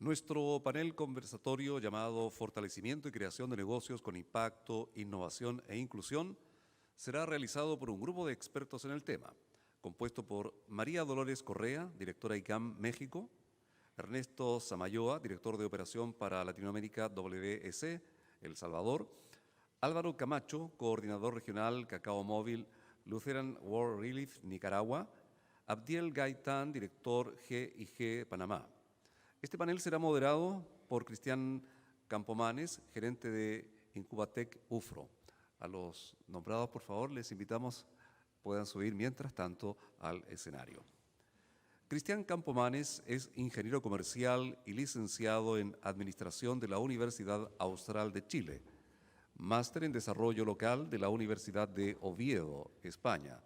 Nuestro panel conversatorio llamado Fortalecimiento y Creación de Negocios con Impacto, Innovación e Inclusión será realizado por un grupo de expertos en el tema, compuesto por María Dolores Correa, directora ICAM México, Ernesto Samayoa, director de Operación para Latinoamérica WEC, El Salvador, Álvaro Camacho, coordinador regional Cacao Móvil, Lutheran World Relief, Nicaragua, Abdiel Gaitán, director GIG Panamá. Este panel será moderado por Cristian Campomanes, gerente de Incubatec UFRO. A los nombrados, por favor, les invitamos puedan subir mientras tanto al escenario. Cristian Campomanes es ingeniero comercial y licenciado en Administración de la Universidad Austral de Chile, máster en Desarrollo Local de la Universidad de Oviedo, España,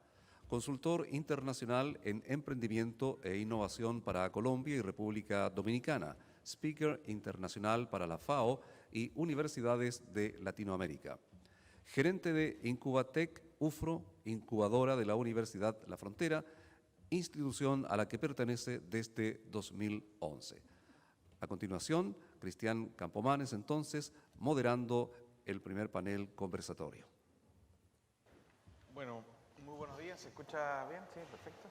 consultor internacional en emprendimiento e innovación para Colombia y República Dominicana, speaker internacional para la FAO y universidades de Latinoamérica. Gerente de Incubatec UFRO, incubadora de la Universidad La Frontera, institución a la que pertenece desde 2011. A continuación, Cristian Campomanes, entonces, moderando el primer panel conversatorio. Bueno, muy buenos días, ¿se escucha bien? Sí, perfecto.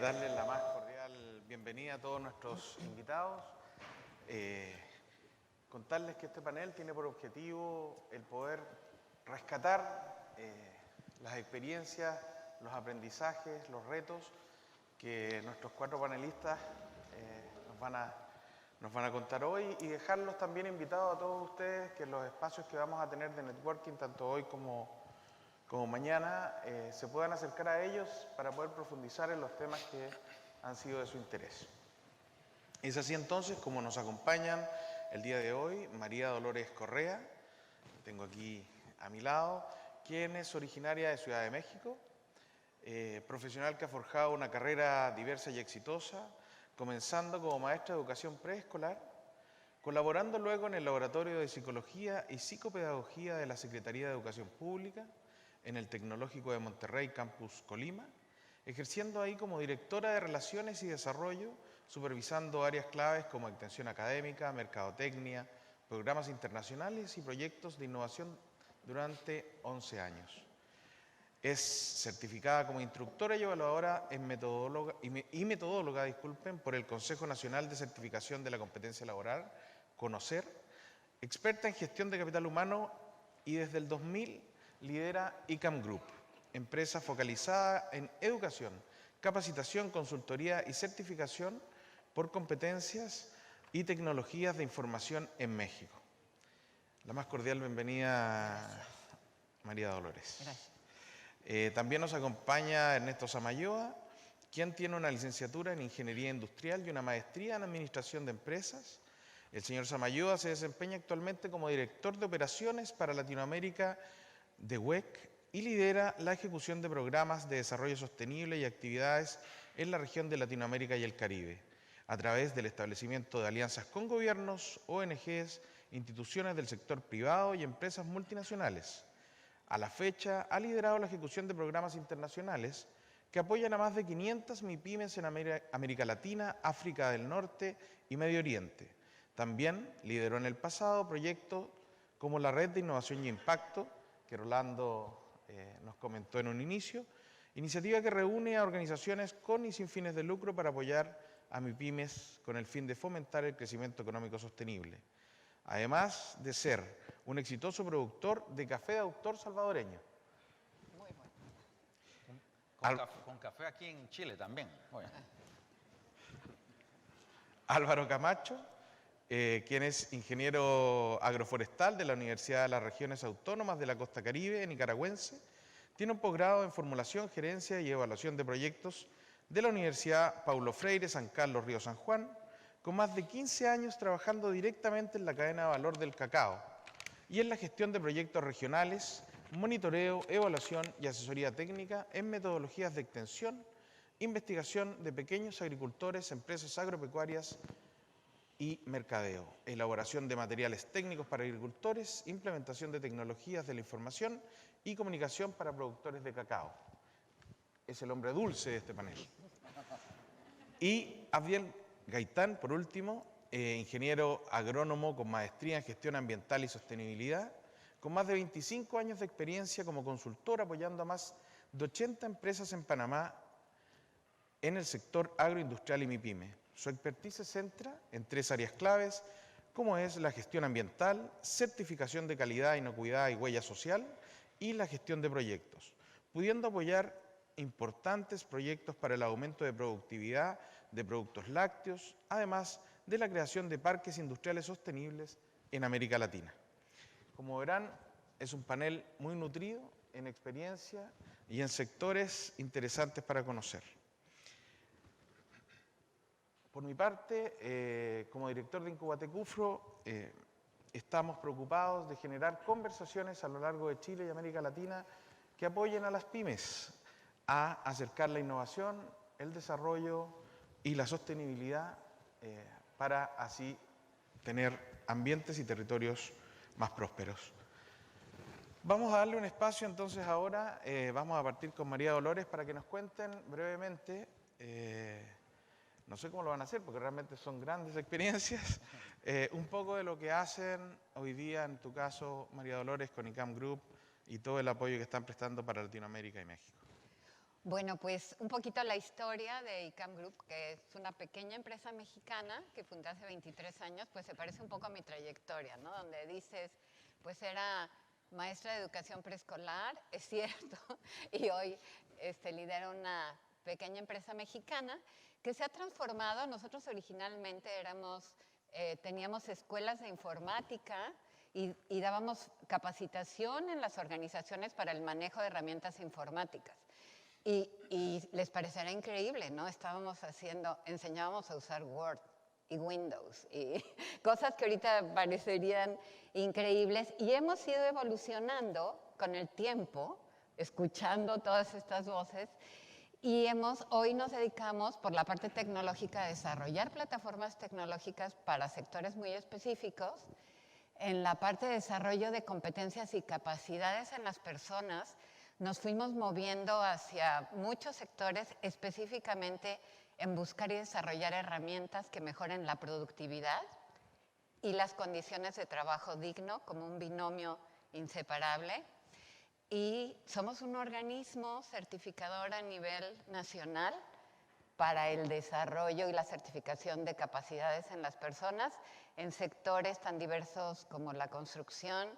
Darles la más cordial bienvenida a todos nuestros invitados. Contarles que este panel tiene por objetivo el poder rescatar las experiencias, los aprendizajes, los retos que nuestros cuatro panelistas nos van a contar hoy y dejarlos también invitados a todos ustedes que en los espacios que vamos a tener de networking, tanto hoy como mañana, se puedan acercar a ellos para poder profundizar en los temas que han sido de su interés. Es así entonces como nos acompañan el día de hoy María Dolores Correa, que tengo aquí a mi lado, quien es originaria de Ciudad de México, profesional que ha forjado una carrera diversa y exitosa, comenzando como maestra de educación preescolar, colaborando luego en el Laboratorio de Psicología y Psicopedagogía de la Secretaría de Educación Pública, en el Tecnológico de Monterrey, Campus Colima, ejerciendo ahí como directora de Relaciones y Desarrollo, supervisando áreas claves como extensión académica, mercadotecnia, programas internacionales y proyectos de innovación durante 11 años. Es certificada como instructora y evaluadora y metodóloga, por el Consejo Nacional de Certificación de la Competencia Laboral, CONOCER, experta en gestión de capital humano y desde el 2000 lidera ICAM Group, empresa focalizada en educación, capacitación, consultoría y certificación por competencias y tecnologías de información en México. La más cordial bienvenida, María Dolores. Gracias. También nos acompaña Ernesto Samayoa, quien tiene una licenciatura en Ingeniería Industrial y una maestría en Administración de Empresas. El señor Samayoa se desempeña actualmente como director de operaciones para Latinoamérica de WEC y lidera la ejecución de programas de desarrollo sostenible y actividades en la región de Latinoamérica y el Caribe, a través del establecimiento de alianzas con gobiernos, ONGs, instituciones del sector privado y empresas multinacionales. A la fecha, ha liderado la ejecución de programas internacionales que apoyan a más de 500 MIPYMES en América Latina, África del Norte y Medio Oriente. También lideró en el pasado proyectos como la Red de Innovación y Impacto, que Rolando nos comentó en un inicio, iniciativa que reúne a organizaciones con y sin fines de lucro para apoyar a MIPYMES con el fin de fomentar el crecimiento económico sostenible. Además de ser un exitoso productor de café de autor salvadoreño. Muy bueno. Con café aquí en Chile también. Bueno. Álvaro Camacho, quien es ingeniero agroforestal de la Universidad de las Regiones Autónomas de la Costa Caribe, nicaragüense. Tiene un posgrado en formulación, gerencia y evaluación de proyectos de la Universidad Paulo Freire, San Carlos, Río San Juan, con más de 15 años trabajando directamente en la cadena de valor del cacao y en la gestión de proyectos regionales, monitoreo, evaluación y asesoría técnica en metodologías de extensión, investigación de pequeños agricultores, empresas agropecuarias y mercadeo, elaboración de materiales técnicos para agricultores, implementación de tecnologías de la información y comunicación para productores de cacao. Es el hombre dulce de este panel. Y Abdiel Gaitán, por último, ingeniero agrónomo con maestría en gestión ambiental y sostenibilidad, con más de 25 años de experiencia como consultor apoyando a más de 80 empresas en Panamá en el sector agroindustrial y MIPYME. Su expertise se centra en 3 áreas claves, como es la gestión ambiental, certificación de calidad, inocuidad y huella social, y la gestión de proyectos, pudiendo apoyar importantes proyectos para el aumento de productividad de productos lácteos, además de la creación de parques industriales sostenibles en América Latina. Como verán, es un panel muy nutrido en experiencia y en sectores interesantes para conocer. Por mi parte, como director de Incubate Cufro, estamos preocupados de generar conversaciones a lo largo de Chile y América Latina que apoyen a las pymes a acercar la innovación, el desarrollo y la sostenibilidad para así tener ambientes y territorios más prósperos. Vamos a darle un espacio entonces ahora, vamos a partir con María Dolores para que nos cuenten brevemente, no sé cómo lo van a hacer porque realmente son grandes experiencias, un poco de lo que hacen hoy día, en tu caso María Dolores, con ICAM Group y todo el apoyo que están prestando para Latinoamérica y México. Bueno, pues un poquito la historia de ICAM Group, que es una pequeña empresa mexicana que fundé hace 23 años, pues se parece un poco a mi trayectoria, ¿no? Donde dices, pues era maestra de educación preescolar, es cierto, y hoy lidero una pequeña empresa mexicana que se ha transformado. Nosotros originalmente teníamos escuelas de informática y dábamos capacitación en las organizaciones para el manejo de herramientas informáticas. Y les parecerá increíble, ¿no? Enseñábamos a usar Word y Windows y cosas que ahorita parecerían increíbles. Y hemos ido evolucionando con el tiempo, escuchando todas estas voces. Y hoy nos dedicamos, por la parte tecnológica, a desarrollar plataformas tecnológicas para sectores muy específicos. En la parte de desarrollo de competencias y capacidades en las personas, nos fuimos moviendo hacia muchos sectores, específicamente en buscar y desarrollar herramientas que mejoren la productividad y las condiciones de trabajo digno como un binomio inseparable. Y somos un organismo certificador a nivel nacional para el desarrollo y la certificación de capacidades en las personas en sectores tan diversos como la construcción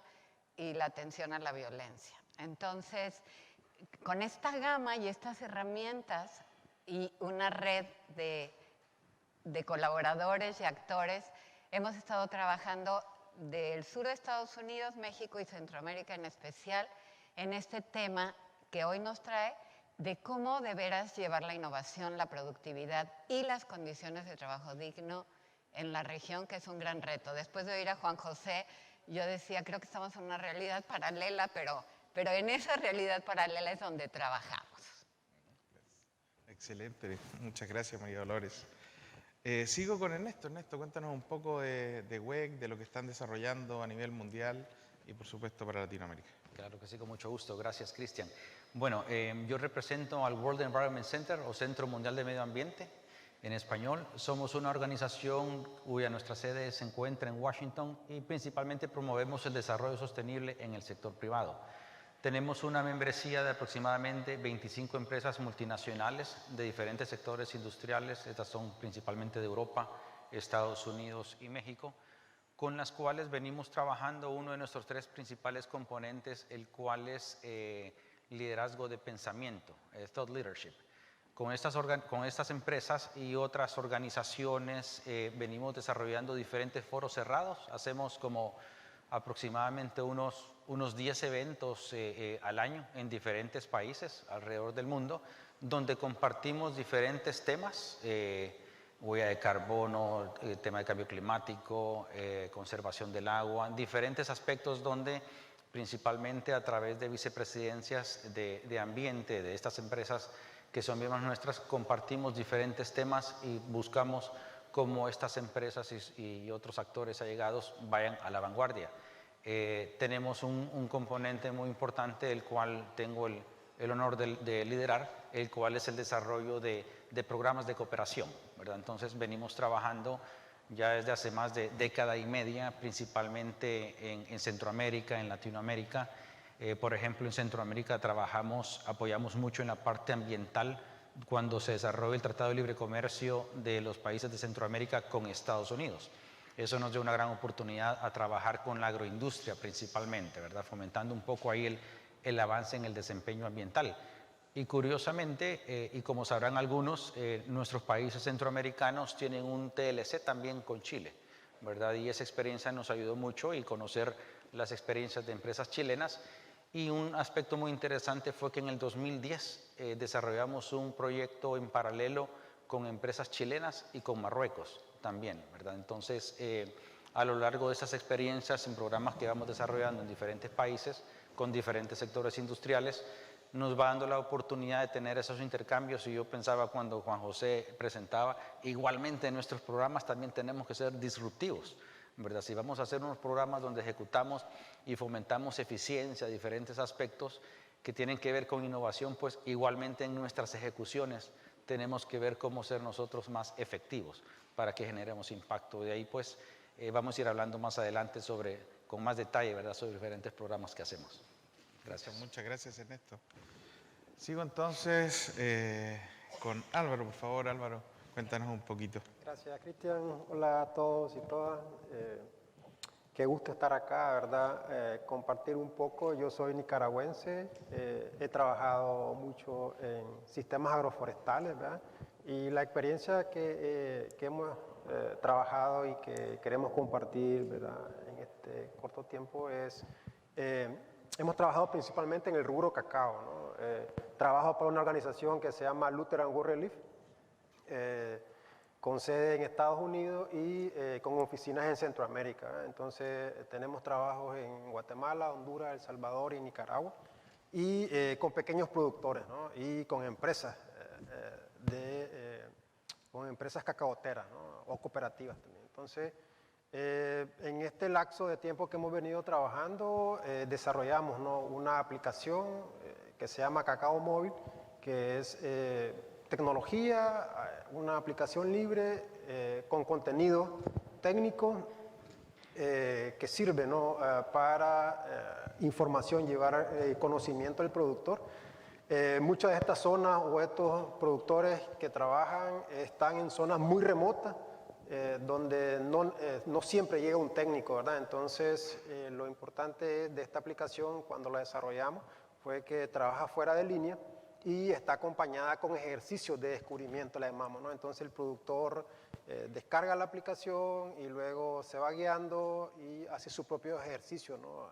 y la atención a la violencia. Entonces, con esta gama y estas herramientas y una red de colaboradores y actores, hemos estado trabajando del sur de Estados Unidos, México y Centroamérica en especial, en este tema que hoy nos trae de cómo de veras llevar la innovación, la productividad y las condiciones de trabajo digno en la región, que es un gran reto. Después de oír a Juan José, yo decía, creo que estamos en una realidad paralela, pero en esa realidad paralela es donde trabajamos. Excelente, muchas gracias María Dolores. Sigo con Ernesto. Ernesto, cuéntanos un poco de WEC, de lo que están desarrollando a nivel mundial y por supuesto para Latinoamérica. Claro que sí, con mucho gusto. Gracias, Cristian. Bueno, yo represento al World Environment Center, o Centro Mundial de Medio Ambiente, en español. Somos una organización cuya nuestra sede se encuentra en Washington y principalmente promovemos el desarrollo sostenible en el sector privado. Tenemos una membresía de aproximadamente 25 empresas multinacionales de diferentes sectores industriales. Estas son principalmente de Europa, Estados Unidos y México, con las cuales venimos trabajando uno de nuestros 3 principales componentes, el cual es liderazgo de pensamiento, thought leadership. Con estas empresas y otras organizaciones venimos desarrollando diferentes foros cerrados. Hacemos como aproximadamente unos 10 eventos al año en diferentes países alrededor del mundo, donde compartimos diferentes temas, huella de carbono, tema de cambio climático, conservación del agua, diferentes aspectos donde principalmente a través de vicepresidencias de ambiente de estas empresas que son miembros nuestras, compartimos diferentes temas y buscamos cómo estas empresas y otros actores allegados vayan a la vanguardia. Tenemos un componente muy importante, el cual tengo el honor de liderar, el cual es el desarrollo de programas de cooperación. ¿verdad? Entonces venimos trabajando ya desde hace más de década y media, principalmente en Centroamérica, en Latinoamérica. Por ejemplo, en Centroamérica apoyamos mucho en la parte ambiental cuando se desarrolla el Tratado de Libre Comercio de los países de Centroamérica con Estados Unidos. Eso nos dio una gran oportunidad a trabajar con la agroindustria principalmente, ¿verdad? Fomentando un poco ahí el avance en el desempeño ambiental. Y curiosamente, y como sabrán algunos, nuestros países centroamericanos tienen un TLC también con Chile, ¿verdad? Y esa experiencia nos ayudó mucho y conocer las experiencias de empresas chilenas. Y un aspecto muy interesante fue que en el 2010 desarrollamos un proyecto en paralelo con empresas chilenas y con Marruecos también, ¿verdad? Entonces, a lo largo de esas experiencias en programas que vamos desarrollando en diferentes países, con diferentes sectores industriales, nos va dando la oportunidad de tener esos intercambios. Y yo pensaba cuando Juan José presentaba, igualmente en nuestros programas también tenemos que ser disruptivos, ¿verdad? Si vamos a hacer unos programas donde ejecutamos y fomentamos eficiencia, diferentes aspectos que tienen que ver con innovación, pues igualmente en nuestras ejecuciones tenemos que ver cómo ser nosotros más efectivos para que generemos impacto. De ahí pues vamos a ir hablando más adelante con más detalle, ¿verdad?, sobre diferentes programas que hacemos. Gracias. Muchas gracias, Ernesto. Sigo entonces con Álvaro, por favor. Álvaro, cuéntanos un poquito. Gracias, Cristian. Hola a todos y todas. Qué gusto estar acá, ¿verdad? Compartir un poco. Yo soy nicaragüense, he trabajado mucho en sistemas agroforestales, ¿verdad? Y la experiencia que hemos trabajado y que queremos compartir, ¿verdad?, en este corto tiempo es... hemos trabajado principalmente en el rubro cacao, ¿no? Trabajo para una organización que se llama Luther and World Relief, con sede en Estados Unidos y con oficinas en Centroamérica. Entonces tenemos trabajos en Guatemala, Honduras, El Salvador y Nicaragua, y con pequeños productores, ¿no?, y con empresas, con empresas cacaoteras, ¿no?, o cooperativas también. Entonces, en este lapso de tiempo que hemos venido trabajando, desarrollamos, ¿no?, una aplicación que se llama Cacao Móvil, que es tecnología, una aplicación libre con contenido técnico que sirve, ¿no?, para información, llevar conocimiento al productor. Muchas de estas zonas o estos productores que trabajan están en zonas muy remotas, donde no siempre llega un técnico, ¿verdad? Entonces, lo importante de esta aplicación cuando la desarrollamos fue que trabaja fuera de línea y está acompañada con ejercicios de descubrimiento, la llamamos, ¿no? Entonces el productor descarga la aplicación y luego se va guiando y hace su propio ejercicio, ¿no?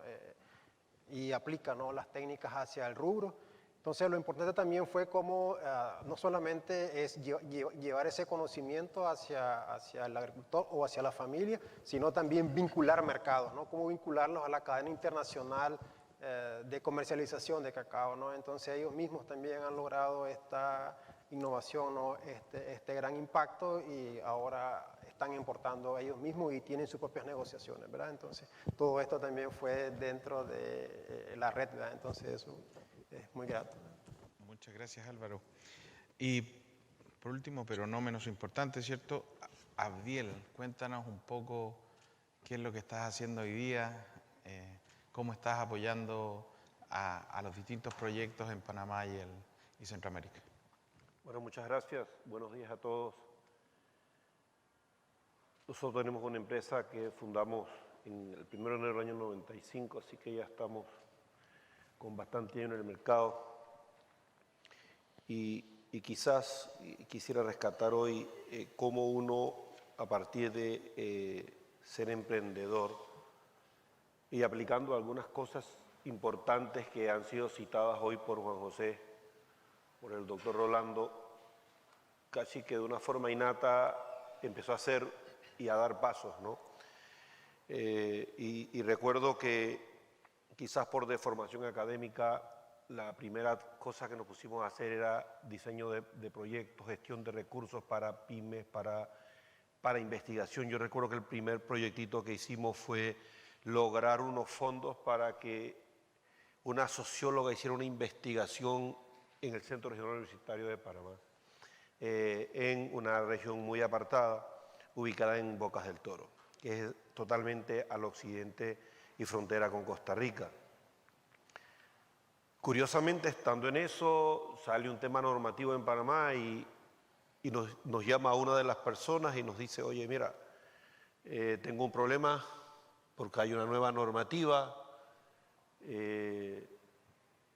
Y aplica, ¿no?, las técnicas hacia el rubro. Entonces lo importante también fue cómo no solamente es llevar ese conocimiento hacia el agricultor o hacia la familia, sino también vincular mercados, ¿no? Cómo vincularlos a la cadena internacional de comercialización de cacao, ¿no? Entonces ellos mismos también han logrado esta innovación, ¿no?, este gran impacto, y ahora están importando ellos mismos y tienen sus propias negociaciones, ¿verdad? Entonces todo esto también fue dentro de la red, ¿verdad? Entonces eso es muy grato. Muchas gracias, Álvaro. Y por último, pero no menos importante, ¿cierto?, Abdiel, cuéntanos un poco qué es lo que estás haciendo hoy día, cómo estás apoyando a los distintos proyectos en Panamá y Centroamérica. Bueno, muchas gracias. Buenos días a todos. Nosotros tenemos una empresa que fundamos en el 1 de enero del año 95, así que ya estamos con bastante tiempo en el mercado. Y quizás quisiera rescatar hoy cómo uno, a partir de ser emprendedor y aplicando algunas cosas importantes que han sido citadas hoy por Juan José, por el doctor Rolando, casi que de una forma innata empezó a hacer y a dar pasos, ¿no? Y recuerdo que quizás por deformación académica, la primera cosa que nos pusimos a hacer era diseño de proyectos, gestión de recursos para pymes, para investigación. Yo recuerdo que el primer proyectito que hicimos fue lograr unos fondos para que una socióloga hiciera una investigación en el Centro Regional Universitario de Panamá. en una región muy apartada, ubicada en Bocas del Toro, que es totalmente al occidente y frontera con Costa Rica. Curiosamente, estando en eso, sale un tema normativo en Panamá y nos llama una de las personas y nos dice, oye, mira, tengo un problema porque hay una nueva normativa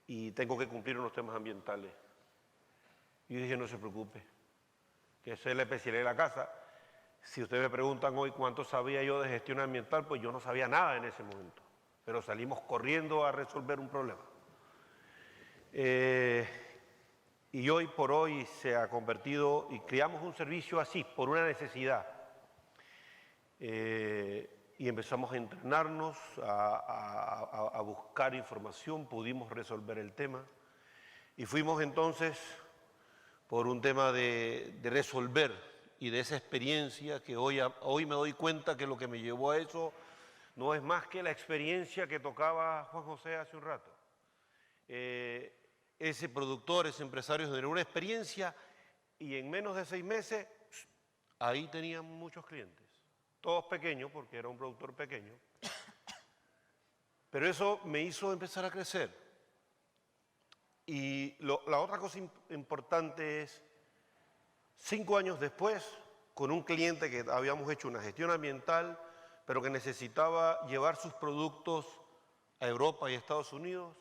y tengo que cumplir unos temas ambientales. Y yo dije, no se preocupe, que esa es la especialidad de la casa. Si ustedes me preguntan hoy cuánto sabía yo de gestión ambiental, pues yo no sabía nada en ese momento, pero salimos corriendo a resolver un problema. Y hoy por hoy se ha convertido, y creamos un servicio así, por una necesidad. Y empezamos a entrenarnos, a buscar información, pudimos resolver el tema. Y fuimos entonces por un tema de resolver y de esa experiencia que hoy me doy cuenta que lo que me llevó a eso no es más que la experiencia que tocaba Juan José hace un rato. Ese productor, ese empresario generó una experiencia y en menos de 6 meses ahí tenían muchos clientes, todos pequeños porque era un productor pequeño, pero eso me hizo empezar a crecer. Y la otra cosa importante es, 5 años después, con un cliente que habíamos hecho una gestión ambiental, pero que necesitaba llevar sus productos a Europa y Estados Unidos,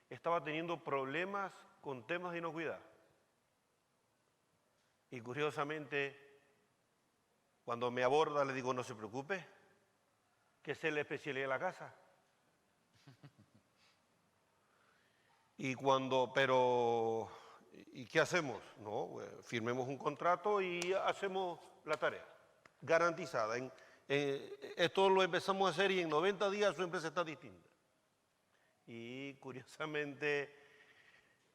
estaba teniendo problemas con temas de inocuidad. Y curiosamente, cuando me aborda le digo, no se preocupe, que esa es la especialidad de la casa. ¿Y qué hacemos? No, firmemos un contrato y hacemos la tarea, garantizada. Esto lo empezamos a hacer y en 90 días su empresa está distinta. Y curiosamente,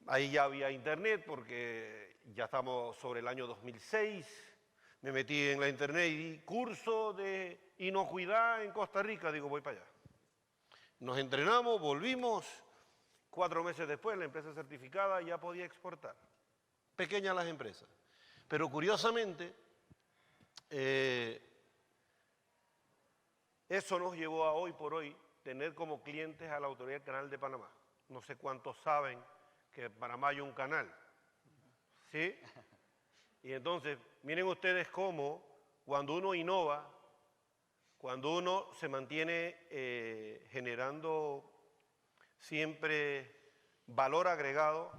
ahí ya había internet porque ya estamos sobre el año 2006. Me metí en la internet y di curso de inocuidad en Costa Rica. Digo, voy para allá. Nos entrenamos, volvimos. 4 meses después, la empresa certificada ya podía exportar. Pequeñas las empresas. Pero curiosamente, eso nos llevó a hoy por hoy tener como clientes a la Autoridad del Canal de Panamá. No sé cuántos saben que en Panamá hay un canal, ¿sí? Y entonces, miren ustedes cómo cuando uno innova, cuando uno se mantiene generando siempre valor agregado,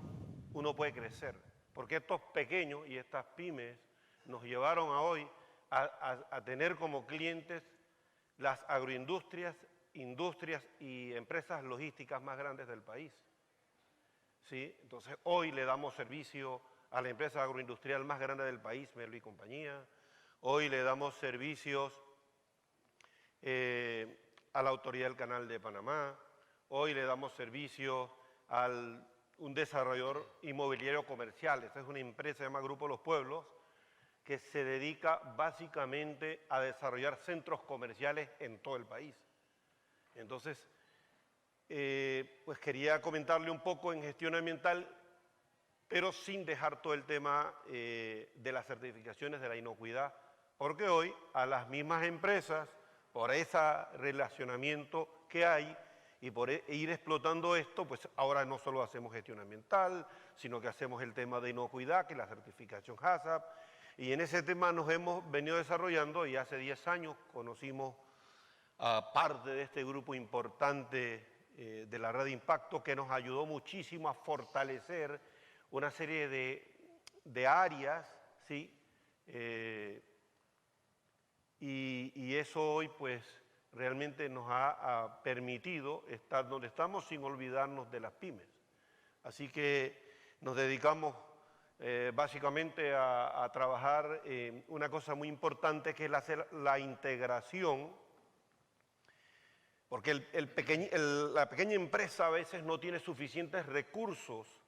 uno puede crecer. Porque estos pequeños y estas pymes nos llevaron a hoy a tener como clientes las agroindustrias, industrias y empresas logísticas más grandes del país. ¿Sí? Entonces, hoy le damos servicio a la empresa agroindustrial más grande del país, Merlo y Compañía. Hoy le damos servicios a la Autoridad del Canal de Panamá. Hoy le damos servicio a un desarrollador inmobiliario comercial. Esta es una empresa, se llama Grupo Los Pueblos, que se dedica básicamente a desarrollar centros comerciales en todo el país. Entonces, pues quería comentarle un poco en gestión ambiental, pero sin dejar todo el tema de las certificaciones de la inocuidad, porque hoy a las mismas empresas, por ese relacionamiento que hay y por ir explotando esto, pues ahora no solo hacemos gestión ambiental, sino que hacemos el tema de inocuidad, que es la certificación HACCP, y en ese tema nos hemos venido desarrollando y hace 10 años conocimos a parte de este grupo importante de la red de impacto que nos ayudó muchísimo a fortalecer una serie de áreas, ¿sí? Y eso hoy pues realmente nos ha permitido estar donde estamos sin olvidarnos de las pymes. Así que nos dedicamos básicamente a trabajar una cosa muy importante que es la integración, porque la pequeña empresa a veces no tiene suficientes recursos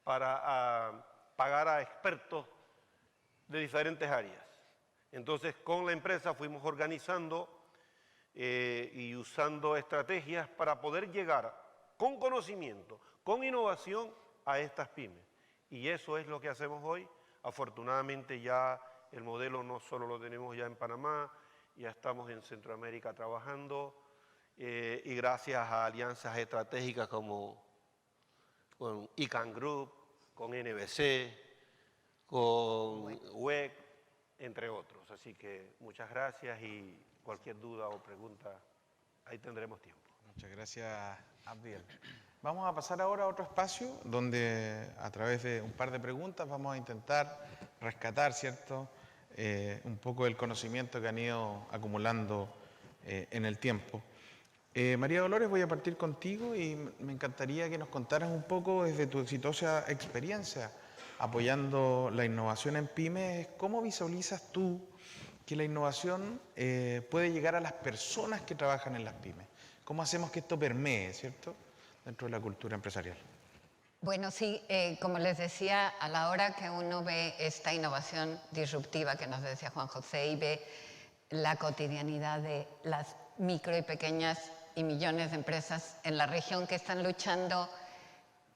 para pagar a expertos de diferentes áreas. Entonces, con la empresa fuimos organizando y usando estrategias para poder llegar con conocimiento, con innovación a estas pymes. Y eso es lo que hacemos hoy Afortunadamente ya el modelo no solo lo tenemos ya en Panamá, ya estamos en Centroamérica trabajando y gracias a alianzas estratégicas como con ICANN Group, con NBC, con WEC, entre otros. Así que muchas gracias y cualquier duda o pregunta, ahí tendremos tiempo. Muchas gracias, Abdiel. Vamos a pasar ahora a otro espacio donde a través de un par de preguntas vamos a intentar rescatar, ¿cierto?, un poco del conocimiento que han ido acumulando en el tiempo. María Dolores, voy a partir contigo y me encantaría que nos contaras un poco desde tu exitosa experiencia apoyando la innovación en pymes. ¿Cómo visualizas tú que la innovación puede llegar a las personas que trabajan en las pymes? ¿Cómo hacemos que esto permee, ¿cierto?, dentro de la cultura empresarial? Bueno, sí, como les decía, a la hora que uno ve esta innovación disruptiva que nos decía Juan José y ve la cotidianidad de las micro y pequeñas y millones de empresas en la región que están luchando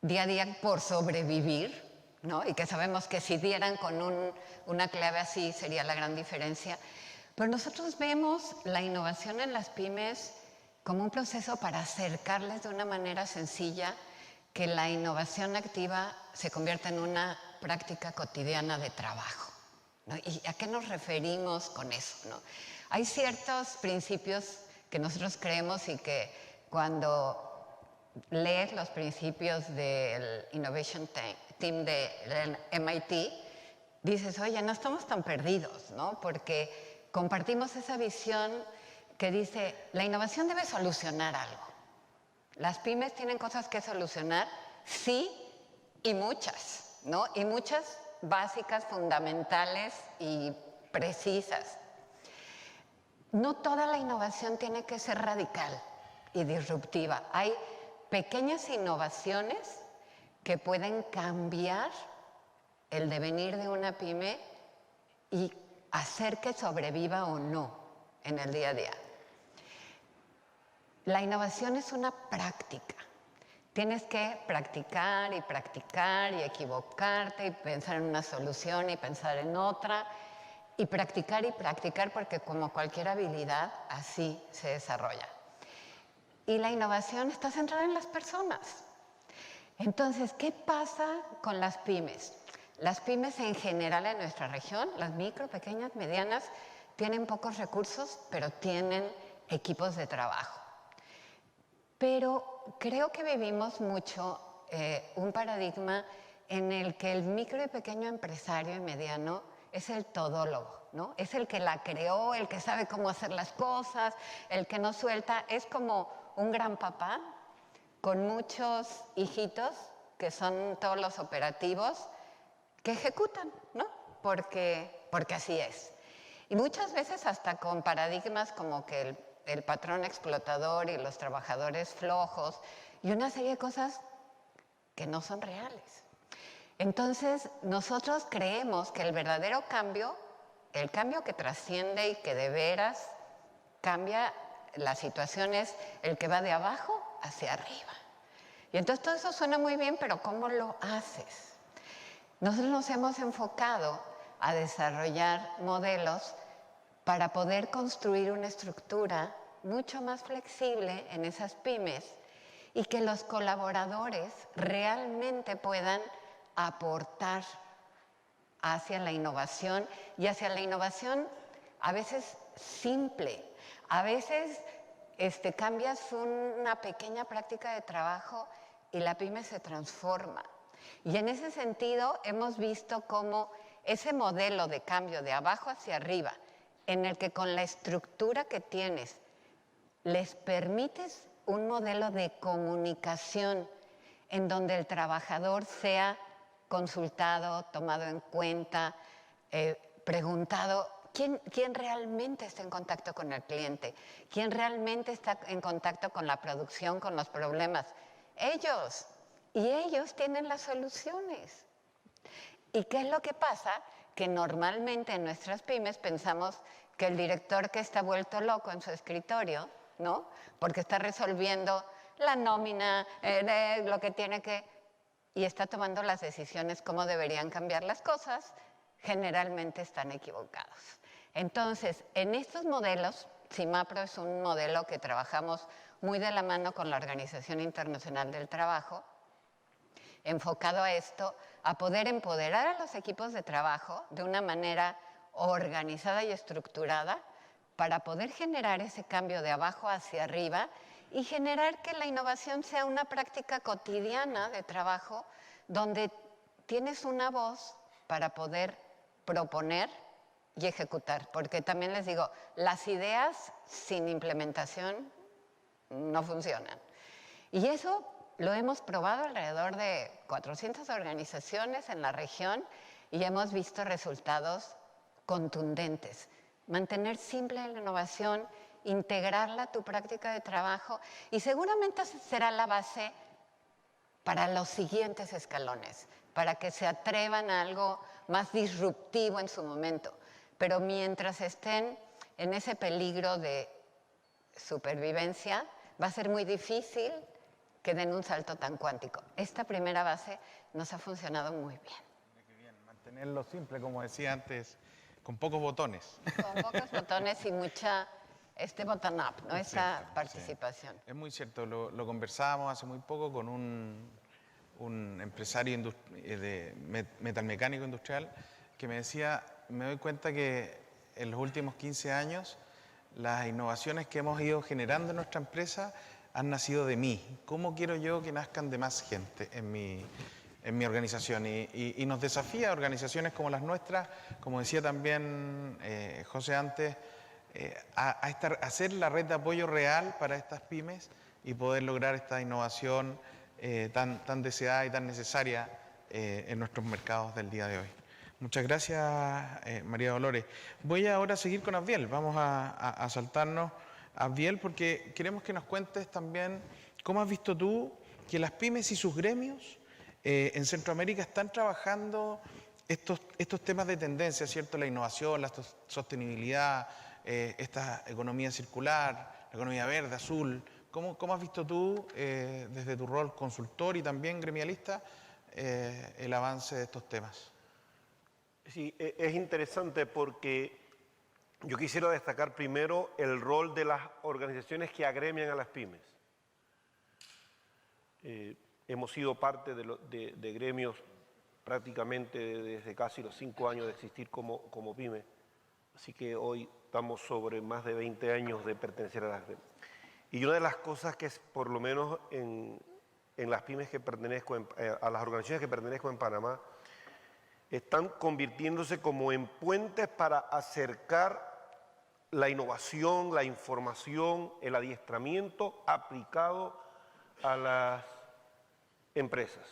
día a día por sobrevivir, ¿no? Y que sabemos que si dieran con una clave así sería la gran diferencia. Pero nosotros vemos la innovación en las pymes como un proceso para acercarles de una manera sencilla que la innovación activa se convierta en una práctica cotidiana de trabajo, ¿no? ¿Y a qué nos referimos con eso, no? Hay ciertos principios que nosotros creemos y que cuando lees los principios del Innovation Team del MIT, dices, oye, no estamos tan perdidos, ¿no? Porque compartimos esa visión que dice, la innovación debe solucionar algo. Las pymes tienen cosas que solucionar, sí, y muchas, ¿no? Y muchas básicas, fundamentales y precisas. No toda la innovación tiene que ser radical y disruptiva. Hay pequeñas innovaciones que pueden cambiar el devenir de una pyme y hacer que sobreviva o no en el día a día. La innovación es una práctica. Tienes que practicar y equivocarte y pensar en una solución y pensar en otra y practicar porque como cualquier habilidad, así se desarrolla. Y la innovación está centrada en las personas. Entonces, ¿qué pasa con las pymes? Las pymes en general en nuestra región, las micro, pequeñas, medianas, tienen pocos recursos, pero tienen equipos de trabajo. Pero creo que vivimos mucho un paradigma en el que el micro y pequeño empresario y mediano es el todólogo, ¿no? Es el que la creó, el que sabe cómo hacer las cosas, el que no suelta. Es como un gran papá con muchos hijitos que son todos los operativos que ejecutan, ¿no? Porque así es. Y muchas veces hasta con paradigmas como que el patrón explotador y los trabajadores flojos y una serie de cosas que no son reales. Entonces, nosotros creemos que el verdadero cambio, el cambio que trasciende y que de veras cambia la situación es el que va de abajo hacia arriba. Y entonces todo eso suena muy bien, pero ¿cómo lo haces? Nosotros nos hemos enfocado a desarrollar modelos para poder construir una estructura mucho más flexible en esas pymes y que los colaboradores realmente puedan aportar hacia la innovación y hacia la innovación a veces simple. A veces cambias una pequeña práctica de trabajo y la pyme se transforma. Y en ese sentido hemos visto cómo ese modelo de cambio de abajo hacia arriba, en el que con la estructura que tienes les permites un modelo de comunicación en donde el trabajador sea consultado, tomado en cuenta, preguntado quién realmente está en contacto con el cliente, quién realmente está en contacto con la producción, con los problemas. Ellos. Y ellos tienen las soluciones. ¿Y qué es lo que pasa? Que normalmente en nuestras pymes pensamos que el director que está vuelto loco en su escritorio, ¿no? Porque está resolviendo la nómina, lo que tiene que... y está tomando las decisiones cómo deberían cambiar las cosas, generalmente están equivocados. Entonces, en estos modelos, CIMAPRO es un modelo que trabajamos muy de la mano con la Organización Internacional del Trabajo, enfocado a esto, a poder empoderar a los equipos de trabajo de una manera organizada y estructurada para poder generar ese cambio de abajo hacia arriba y generar que la innovación sea una práctica cotidiana de trabajo donde tienes una voz para poder proponer y ejecutar. Porque también les digo, las ideas sin implementación no funcionan. Y eso lo hemos probado alrededor de 400 organizaciones en la región y hemos visto resultados contundentes. Mantener simple la innovación, integrarla a tu práctica de trabajo y seguramente será la base para los siguientes escalones, para que se atrevan a algo más disruptivo en su momento. Pero mientras estén en ese peligro de supervivencia, va a ser muy difícil que den un salto tan cuántico. Esta primera base nos ha funcionado muy bien. Mantenerlo simple, como decía antes, con pocos botones. Con pocos botones y mucha bottom-up, ¿no? Esa participación. Sí. Es muy cierto, lo conversábamos hace muy poco con un empresario de metalmecánico industrial que me decía, me doy cuenta que en los últimos 15 años las innovaciones que hemos ido generando en nuestra empresa han nacido de mí. ¿Cómo quiero yo que nazcan de más gente en mi organización? Y nos desafía a organizaciones como las nuestras, como decía también José antes, a hacer la red de apoyo real para estas pymes y poder lograr esta innovación tan deseada y tan necesaria en nuestros mercados del día de hoy. Muchas gracias, María Dolores. Voy ahora a seguir con Abdiel. Vamos a saltarnos a Abdiel porque queremos que nos cuentes también cómo has visto tú que las pymes y sus gremios en Centroamérica están trabajando estos temas de tendencia, ¿cierto? La innovación, la sostenibilidad, esta economía circular, la economía verde, azul. ¿Cómo has visto tú, desde tu rol consultor y también gremialista, el avance de estos temas? Sí, es interesante porque yo quisiera destacar primero el rol de las organizaciones que agremian a las pymes. Hemos sido parte de gremios prácticamente desde casi los 5 años de existir como pyme, así que hoy estamos sobre más de 20 años de pertenecer a las gremios. Y una de las cosas que es, por lo menos en las pymes que pertenezco, a las organizaciones que pertenezco en Panamá, están convirtiéndose como en puentes para acercar la innovación, la información, el adiestramiento aplicado a las empresas.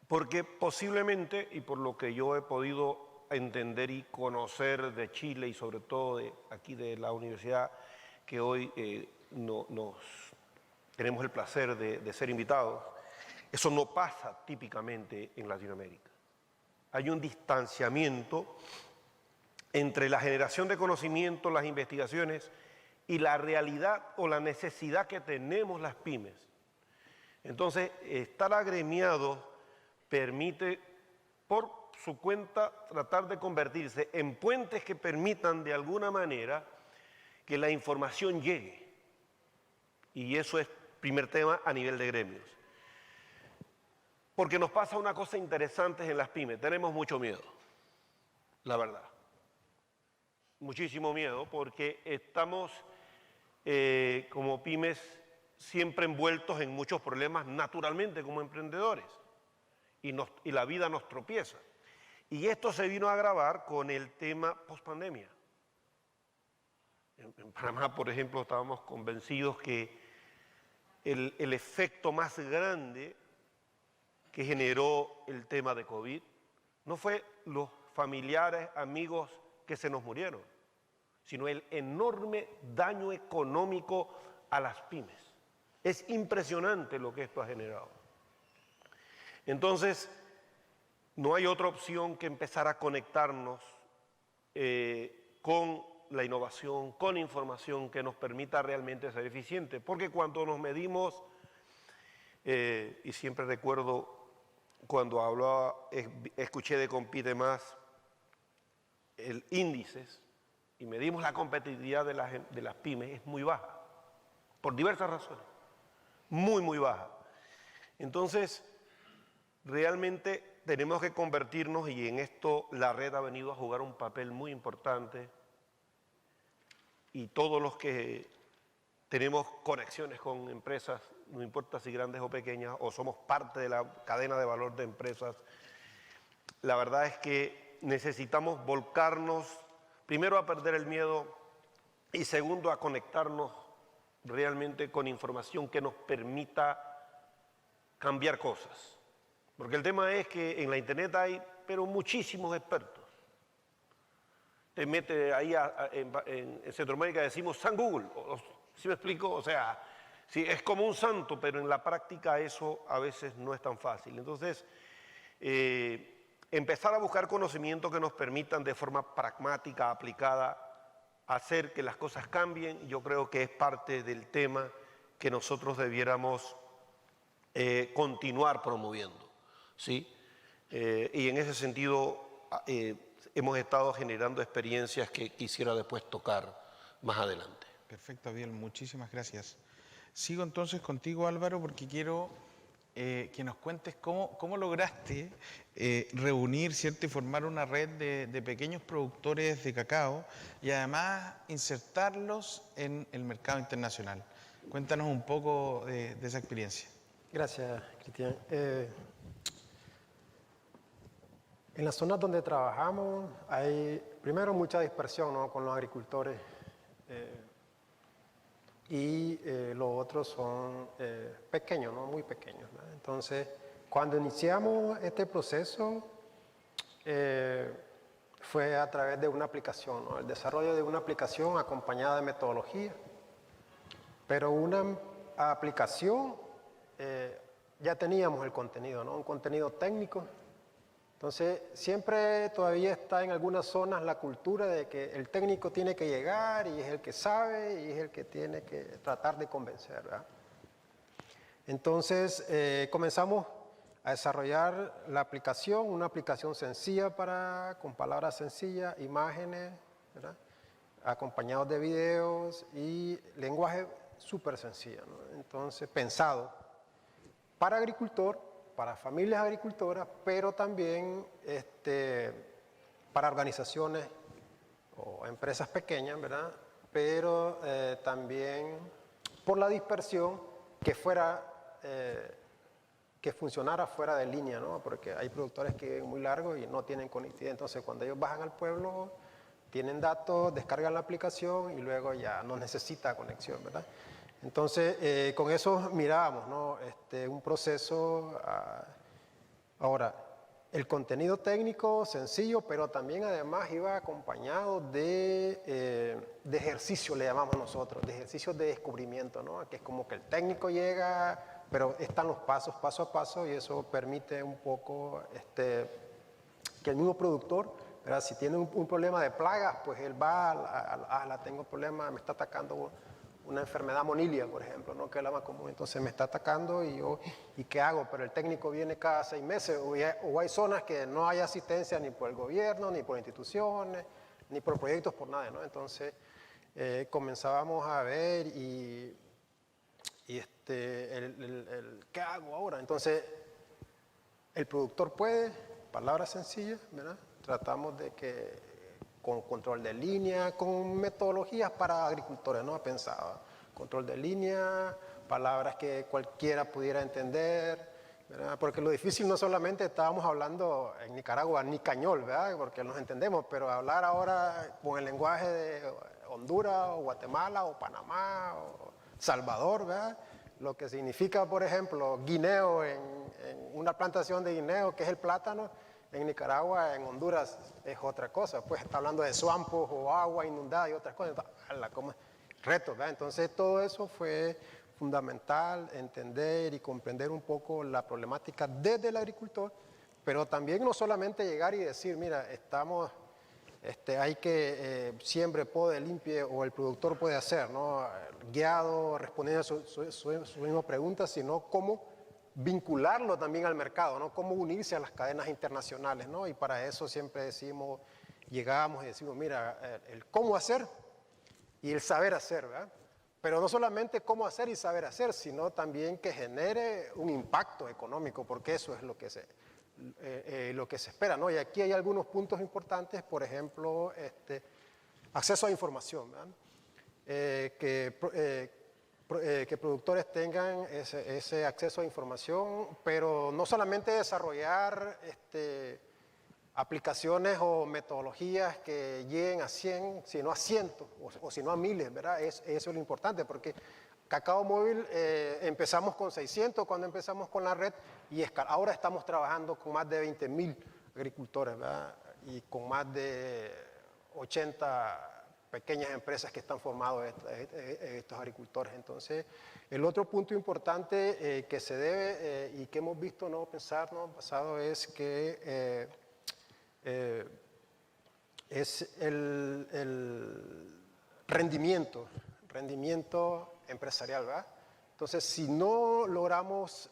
Porque posiblemente, y por lo que yo he podido entender y conocer de Chile y sobre todo de aquí de la universidad que hoy tenemos el placer de ser invitados, eso no pasa típicamente en Latinoamérica. Hay un distanciamiento entre la generación de conocimiento, las investigaciones y la realidad o la necesidad que tenemos las pymes. Entonces, estar agremiado permite, por su cuenta, tratar de convertirse en puentes que permitan de alguna manera que la información llegue. Y eso es primer tema a nivel de gremios. Porque nos pasa una cosa interesante en las pymes, tenemos mucho miedo, la verdad. Muchísimo miedo porque estamos como pymes siempre envueltos en muchos problemas naturalmente como emprendedores y la vida nos tropieza. Y esto se vino a agravar con el tema pospandemia. En Panamá, por ejemplo, estábamos convencidos que el efecto más grande que generó el tema de COVID no fue los familiares, amigos que se nos murieron, sino el enorme daño económico a las pymes. Es impresionante lo que esto ha generado. Entonces, no hay otra opción que empezar a conectarnos con la innovación, con información que nos permita realmente ser eficientes, porque cuando nos medimos, y siempre recuerdo cuando hablaba, escuché de Compite Más, el índices y medimos la competitividad de las pymes, es muy baja, por diversas razones, muy baja. Entonces, realmente tenemos que convertirnos, y en esto la red ha venido a jugar un papel muy importante, y todos los que tenemos conexiones con empresas, no importa si grandes o pequeñas, o somos parte de la cadena de valor de empresas, la verdad es que necesitamos volcarnos, primero a perder el miedo y segundo a conectarnos realmente con información que nos permita cambiar cosas. Porque el tema es que en la internet hay, pero muchísimos expertos. Te mete ahí en Centroamérica decimos San Google, ¿sí me explico? O sea, sí, es como un santo, pero en la práctica eso a veces no es tan fácil. Entonces, empezar a buscar conocimientos que nos permitan de forma pragmática, aplicada, hacer que las cosas cambien, yo creo que es parte del tema que nosotros debiéramos continuar promoviendo, ¿sí? Y en ese sentido hemos estado generando experiencias que quisiera después tocar más adelante. Perfecto, Abiel, muchísimas gracias. Sigo entonces contigo, Álvaro, porque quiero que nos cuentes cómo lograste reunir, ¿cierto?, y formar una red de pequeños productores de cacao y además insertarlos en el mercado internacional. Cuéntanos un poco de esa experiencia. Gracias, Cristian. En las zonas donde trabajamos hay, primero, mucha dispersión, ¿no?, con los agricultores. Y los otros son pequeños, ¿no?, muy pequeños, ¿no? Entonces, cuando iniciamos este proceso, fue a través de una aplicación, ¿no?, el desarrollo de una aplicación acompañada de metodología. Pero una aplicación, ya teníamos el contenido, ¿no?, un contenido técnico. Entonces, siempre todavía está en algunas zonas la cultura de que el técnico tiene que llegar y es el que sabe y es el que tiene que tratar de convencer, ¿verdad? Entonces, comenzamos a desarrollar la aplicación, una aplicación sencilla con palabras sencillas, imágenes, ¿verdad?, acompañados de videos y lenguaje súper sencillo, ¿no? Entonces, pensado para agricultor, para familias agricultoras, pero también para organizaciones o empresas pequeñas, ¿verdad? Pero también por la dispersión que funcionara fuera de línea, ¿no? Porque hay productores que viven muy largos y no tienen conectividad. Entonces, cuando ellos bajan al pueblo, tienen datos, descargan la aplicación y luego ya no necesita conexión, ¿verdad? Entonces, con eso mirábamos, ¿no?, un proceso. Ahora, el contenido técnico sencillo, pero también además iba acompañado de ejercicio, le llamamos nosotros, de ejercicios de descubrimiento, ¿no?, que es como que el técnico llega, pero están los pasos, paso a paso, y eso permite un poco que el mismo productor, ¿verdad?, si tiene un problema de plagas, pues él va, tengo problema, me está atacando una enfermedad monilia, por ejemplo, ¿no?, que es la más común. Entonces me está atacando ¿y qué hago? Pero el técnico viene cada 6 meses o hay zonas que no hay asistencia ni por el gobierno, ni por instituciones, ni por proyectos, por nada, ¿no? Entonces comenzábamos a ver ¿qué hago ahora? Entonces el productor puede, palabras sencillas, ¿verdad? Tratamos de que con control de línea, con metodologías para agricultores, ¿no?, pensaba. Control de línea, palabras que cualquiera pudiera entender, ¿verdad? Porque lo difícil no solamente estábamos hablando en Nicaragua ni cañol, ¿verdad?, porque nos entendemos, pero hablar ahora con el lenguaje de Honduras o Guatemala o Panamá o Salvador, ¿verdad?, lo que significa, por ejemplo, guineo en una plantación de guineo, que es el plátano. En Nicaragua, en Honduras, es otra cosa, pues está hablando de swampos o agua inundada y otras cosas, como retos, ¿verdad? Entonces todo eso fue fundamental, entender y comprender un poco la problemática desde el agricultor, pero también no solamente llegar y decir, mira, hay que siembre, pode, limpie, o el productor puede hacer, ¿no?, guiado, respondiendo a su misma pregunta, sino cómo vincularlo también al mercado, ¿no?, cómo unirse a las cadenas internacionales, ¿no? Y para eso siempre decimos llegábamos y decimos, mira, el cómo hacer y el saber hacer, ¿verdad? Pero no solamente cómo hacer y saber hacer, sino también que genere un impacto económico, porque eso es lo que se espera, ¿no? Y aquí hay algunos puntos importantes, por ejemplo, acceso a información, ¿verdad? Que productores tengan ese acceso a información, pero no solamente desarrollar aplicaciones o metodologías que lleguen a 100, sino a cientos o sino a miles, ¿verdad? Eso es lo importante, porque Cacao Móvil empezamos con 600 cuando empezamos con la red y ahora estamos trabajando con más de 20.000 agricultores, ¿verdad? Y con más de 80 pequeñas empresas que están formados estos agricultores. Entonces, el otro punto importante que se debe y que hemos visto no pensar, ¿no? Pasado es que es el rendimiento empresarial, ¿verdad? Entonces, si no logramos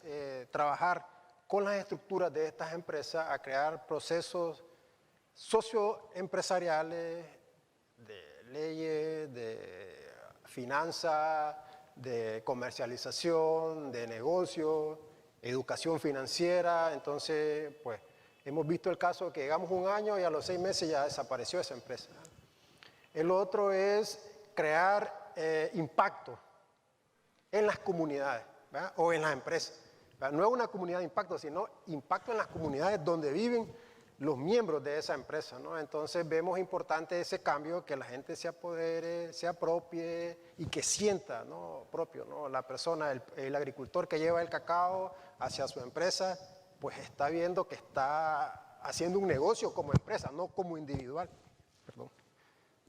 trabajar con las estructuras de estas empresas a crear procesos socioempresariales, de leyes, de finanzas, de comercialización, de negocio, educación financiera, entonces, pues, hemos visto el caso que llegamos un año y a los 6 meses ya desapareció esa empresa. El otro es crear impacto en las comunidades, ¿verdad? O en las empresas, ¿verdad? No es una comunidad de impacto, sino impacto en las comunidades donde viven los miembros de esa empresa, ¿no? Entonces vemos importante ese cambio, que la gente se apodere, se apropie y que sienta, ¿no? Propio, ¿no? La persona, el agricultor que lleva el cacao hacia su empresa, pues está viendo que está haciendo un negocio como empresa, no como individual, perdón.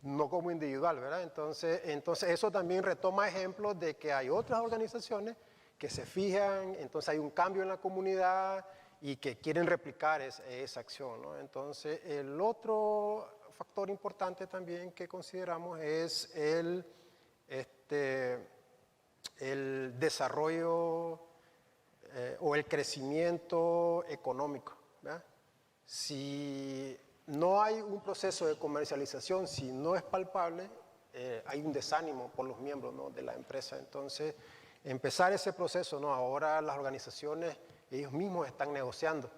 No como individual, ¿verdad? Entonces eso también retoma ejemplos de que hay otras organizaciones que se fijan, entonces hay un cambio en la comunidad y que quieren replicar esa acción, ¿no? Entonces, el otro factor importante también que consideramos es el desarrollo o el crecimiento económico, ¿verdad? Si no hay un proceso de comercialización, si no es palpable, hay un desánimo por los miembros, ¿no? De la empresa. Entonces, empezar ese proceso, ¿no? Ahora las organizaciones, ellos mismos están negociando,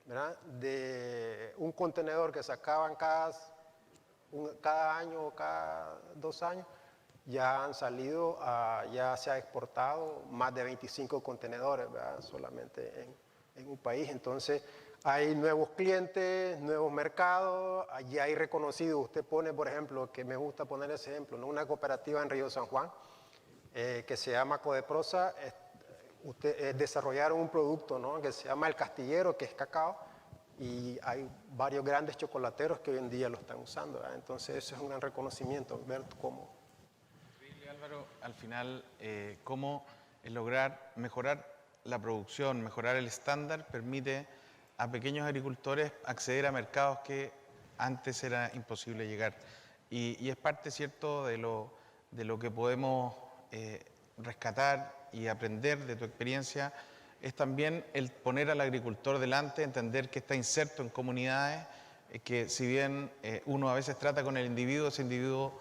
¿verdad? De un contenedor que sacaban cada año o cada 2 años, ya han salido, ya se ha exportado más de 25 contenedores, ¿verdad? Solamente en un país. Entonces, hay nuevos clientes, nuevos mercados, allí hay reconocido. Usted pone, por ejemplo, que me gusta poner ese ejemplo, ¿no? Una cooperativa en Río San Juan, que se llama Codeprosa, desarrollaron un producto, ¿no? Que se llama El Castillero, que es cacao, y hay varios grandes chocolateros que hoy en día lo están usando, ¿verdad? Entonces eso es un gran reconocimiento, ver cómo. Álvaro, al final, cómo lograr mejorar la producción, mejorar el estándar, permite a pequeños agricultores acceder a mercados que antes era imposible llegar. Y es parte, ¿cierto?, de lo que podemos rescatar y aprender de tu experiencia, es también el poner al agricultor delante, entender que está inserto en comunidades, que si bien uno a veces trata con el individuo, ese individuo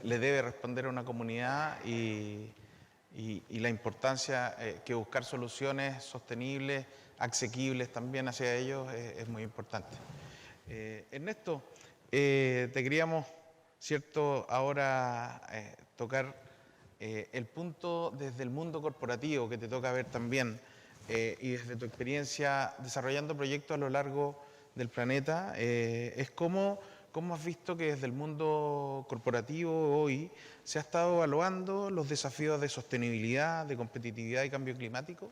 le debe responder a una comunidad y la importancia que buscar soluciones sostenibles, asequibles también hacia ellos es muy importante. Ernesto, te queríamos, ¿cierto?, ahora tocar el punto desde el mundo corporativo que te toca ver también y desde tu experiencia desarrollando proyectos a lo largo del planeta, es cómo has visto que desde el mundo corporativo hoy se ha estado evaluando los desafíos de sostenibilidad, de competitividad y cambio climático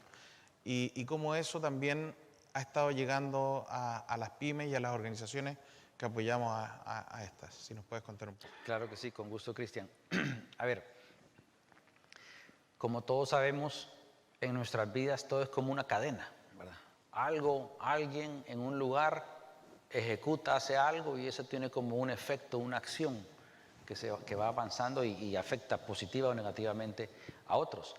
y cómo eso también ha estado llegando a las pymes y a las organizaciones que apoyamos a estas. Si nos puedes contar un poco. Claro que sí, con gusto, Cristian. A ver, como todos sabemos, en nuestras vidas todo es como una cadena, ¿verdad? Alguien en un lugar ejecuta, hace algo y eso tiene como un efecto, una acción que va avanzando y afecta positiva o negativamente a otros.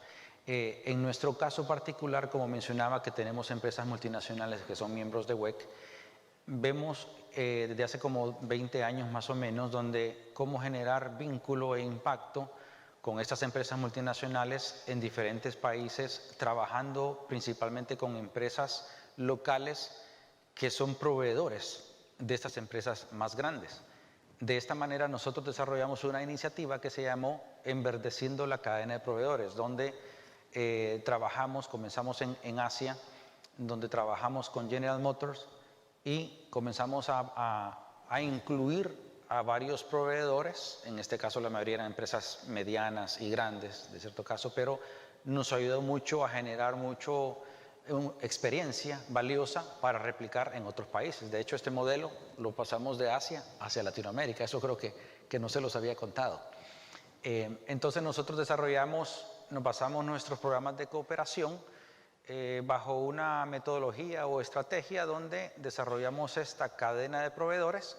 En nuestro caso particular, como mencionaba, que tenemos empresas multinacionales que son miembros de WEC, vemos desde hace como 20 años más o menos, donde cómo generar vínculo e impacto con estas empresas multinacionales en diferentes países, trabajando principalmente con empresas locales que son proveedores de estas empresas más grandes. De esta manera nosotros desarrollamos una iniciativa que se llamó Enverdeciendo la cadena de proveedores, donde comenzamos en Asia, donde trabajamos con General Motors y comenzamos a incluir a varios proveedores, en este caso la mayoría eran empresas medianas y grandes, de cierto caso, pero nos ayudó mucho a generar experiencia valiosa para replicar en otros países. De hecho, este modelo lo pasamos de Asia hacia Latinoamérica, eso creo que no se los había contado. Entonces nosotros nos basamos nuestros programas de cooperación bajo una metodología o estrategia donde desarrollamos esta cadena de proveedores,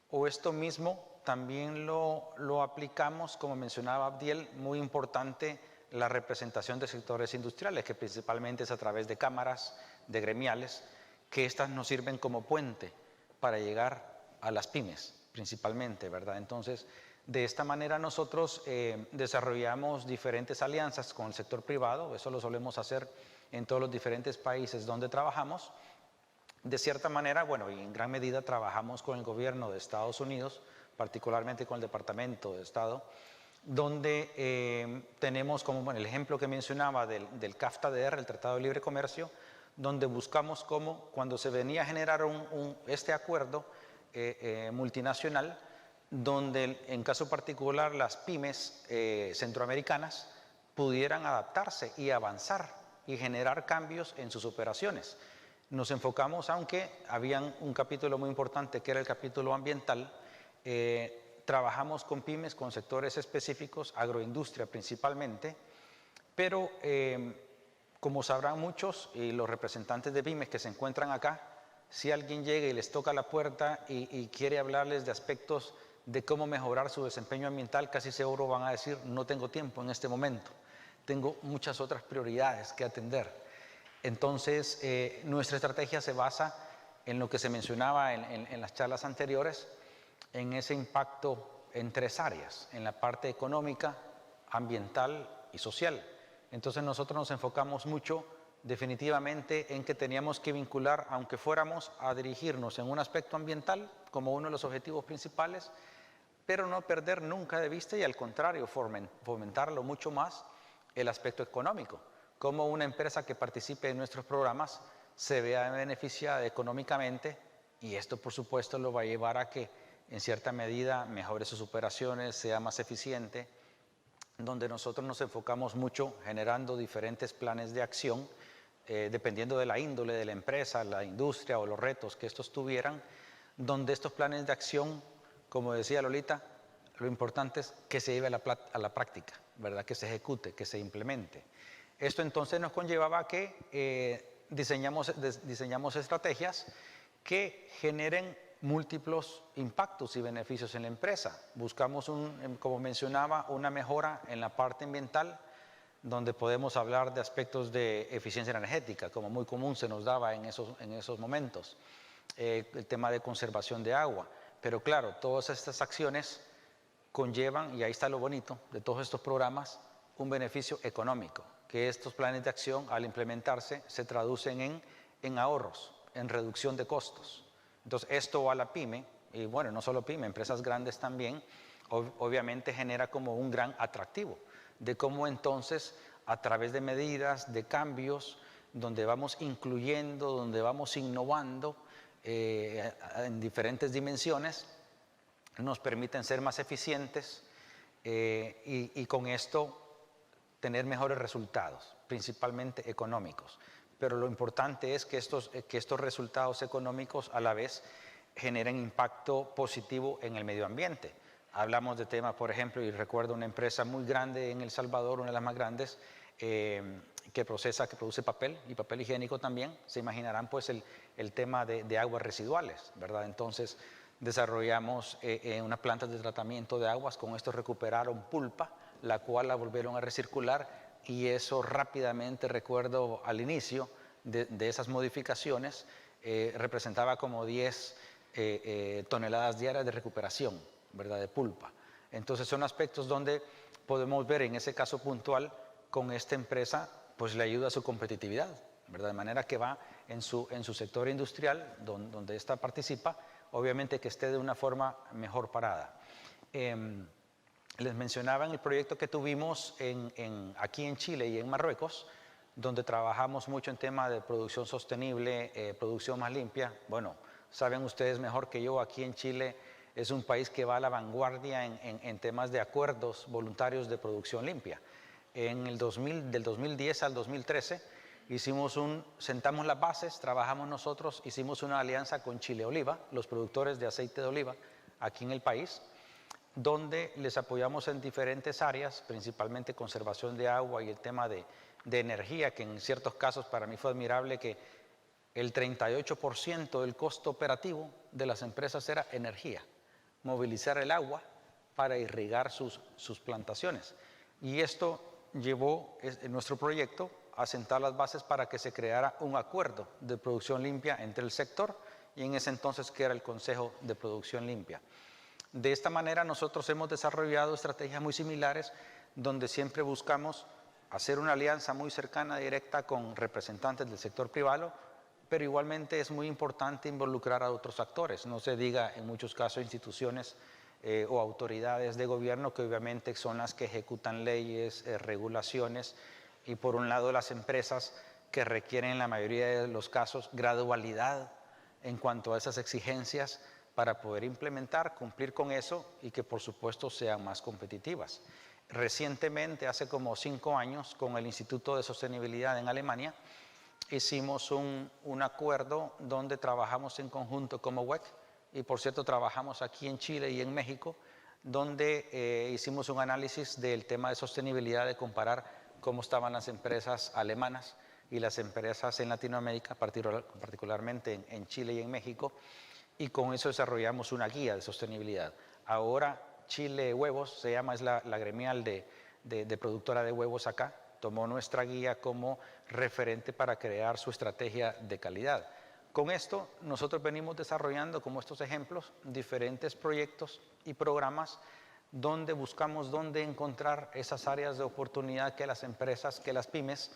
o esto mismo también lo aplicamos, como mencionaba Abdiel, muy importante la representación de sectores industriales, que principalmente es a través de cámaras, de gremiales, que estas nos sirven como puente para llegar a las pymes, principalmente, ¿verdad? Entonces, de esta manera nosotros desarrollamos diferentes alianzas con el sector privado, eso lo solemos hacer en todos los diferentes países donde trabajamos. De cierta manera, bueno, y en gran medida trabajamos con el gobierno de Estados Unidos, particularmente con el Departamento de Estado, donde tenemos como el ejemplo que mencionaba del CAFTA-DR, el Tratado de Libre Comercio, donde buscamos cómo cuando se venía a generar este acuerdo multinacional, donde en caso particular las pymes centroamericanas pudieran adaptarse y avanzar y generar cambios en sus operaciones. Nos enfocamos, aunque había un capítulo muy importante que era el capítulo ambiental, trabajamos con pymes, con sectores específicos, agroindustria principalmente, pero como sabrán muchos y los representantes de pymes que se encuentran acá, si alguien llega y les toca la puerta y quiere hablarles de aspectos de cómo mejorar su desempeño ambiental, casi seguro van a decir, no tengo tiempo en este momento, tengo muchas otras prioridades que atender. Entonces, nuestra estrategia se basa en lo que se mencionaba en las charlas anteriores, en ese impacto en 3 áreas, en la parte económica, ambiental y social. Entonces nosotros nos enfocamos mucho definitivamente en que teníamos que vincular, aunque fuéramos a dirigirnos en un aspecto ambiental como uno de los objetivos principales, pero no perder nunca de vista y al contrario, fomentarlo mucho más el aspecto económico. Cómo una empresa que participe en nuestros programas se vea beneficiada económicamente, y esto por supuesto lo va a llevar a que en cierta medida mejore sus operaciones, sea más eficiente, donde nosotros nos enfocamos mucho generando diferentes planes de acción, dependiendo de la índole de la empresa, la industria o los retos que estos tuvieran, donde estos planes de acción, como decía Lolita, lo importante es que se lleve a la práctica, ¿verdad? Que se ejecute, que se implemente. Esto entonces nos conllevaba que diseñamos estrategias que generen múltiples impactos y beneficios en la empresa. Buscamos, como mencionaba, una mejora en la parte ambiental, donde podemos hablar de aspectos de eficiencia energética, como muy común se nos daba en esos momentos, el tema de conservación de agua. Pero claro, todas estas acciones conllevan, y ahí está lo bonito de todos estos programas, un beneficio económico, que estos planes de acción al implementarse se traducen en ahorros, en reducción de costos. Entonces esto a la pyme, y bueno, no solo pyme, empresas grandes también, obviamente genera como un gran atractivo de cómo entonces a través de medidas, de cambios, donde vamos incluyendo, donde vamos innovando en diferentes dimensiones, nos permiten ser más eficientes y con esto tener mejores resultados, principalmente económicos. Pero lo importante es que estos resultados económicos a la vez generen impacto positivo en el medio ambiente. Hablamos de temas, por ejemplo, y recuerdo una empresa muy grande en El Salvador, una de las más grandes, que produce papel y papel higiénico también. Se imaginarán pues el tema de aguas residuales, ¿verdad? Entonces desarrollamos unas plantas de tratamiento de aguas, con esto recuperaron pulpa, la cual la volvieron a recircular, y eso rápidamente, recuerdo al inicio de esas modificaciones, representaba como 10 toneladas diarias de recuperación, ¿verdad?, de pulpa. Entonces son aspectos donde podemos ver en ese caso puntual con esta empresa, pues le ayuda a su competitividad, ¿verdad? De manera que va en su sector industrial, donde ésta participa, obviamente que esté de una forma mejor parada. Les mencionaba en el proyecto que tuvimos aquí en Chile y en Marruecos, donde trabajamos mucho en tema de producción sostenible, producción más limpia. Bueno, saben ustedes mejor que yo, aquí en Chile es un país que va a la vanguardia en temas de acuerdos voluntarios de producción limpia. Del 2010 al 2013 sentamos las bases, trabajamos nosotros, hicimos una alianza con Chile Oliva, los productores de aceite de oliva aquí en el país, donde les apoyamos en diferentes áreas, principalmente conservación de agua y el tema de energía, que en ciertos casos para mí fue admirable que el 38% del costo operativo de las empresas era energía, movilizar el agua para irrigar sus plantaciones. Y esto llevó en nuestro proyecto a sentar las bases para que se creara un acuerdo de producción limpia entre el sector y en ese entonces que era el Consejo de Producción Limpia. De esta manera nosotros hemos desarrollado estrategias muy similares donde siempre buscamos hacer una alianza muy cercana, directa con representantes del sector privado, pero igualmente es muy importante involucrar a otros actores, no se diga en muchos casos instituciones o autoridades de gobierno que obviamente son las que ejecutan leyes, regulaciones, y por un lado las empresas que requieren en la mayoría de los casos gradualidad en cuanto a esas exigencias para poder implementar, cumplir con eso y que por supuesto sean más competitivas. Recientemente, hace como 5 años, con el Instituto de Sostenibilidad en Alemania, hicimos un acuerdo donde trabajamos en conjunto como WEC, y por cierto trabajamos aquí en Chile y en México, donde hicimos un análisis del tema de sostenibilidad, de comparar cómo estaban las empresas alemanas y las empresas en Latinoamérica, particularmente en Chile y en México, y con eso desarrollamos una guía de sostenibilidad. Ahora Chile Huevos se llama, es la gremial de productora de huevos acá, tomó nuestra guía como referente para crear su estrategia de calidad. Con esto nosotros venimos desarrollando, como estos ejemplos, diferentes proyectos y programas donde buscamos dónde encontrar esas áreas de oportunidad que las empresas, que las pymes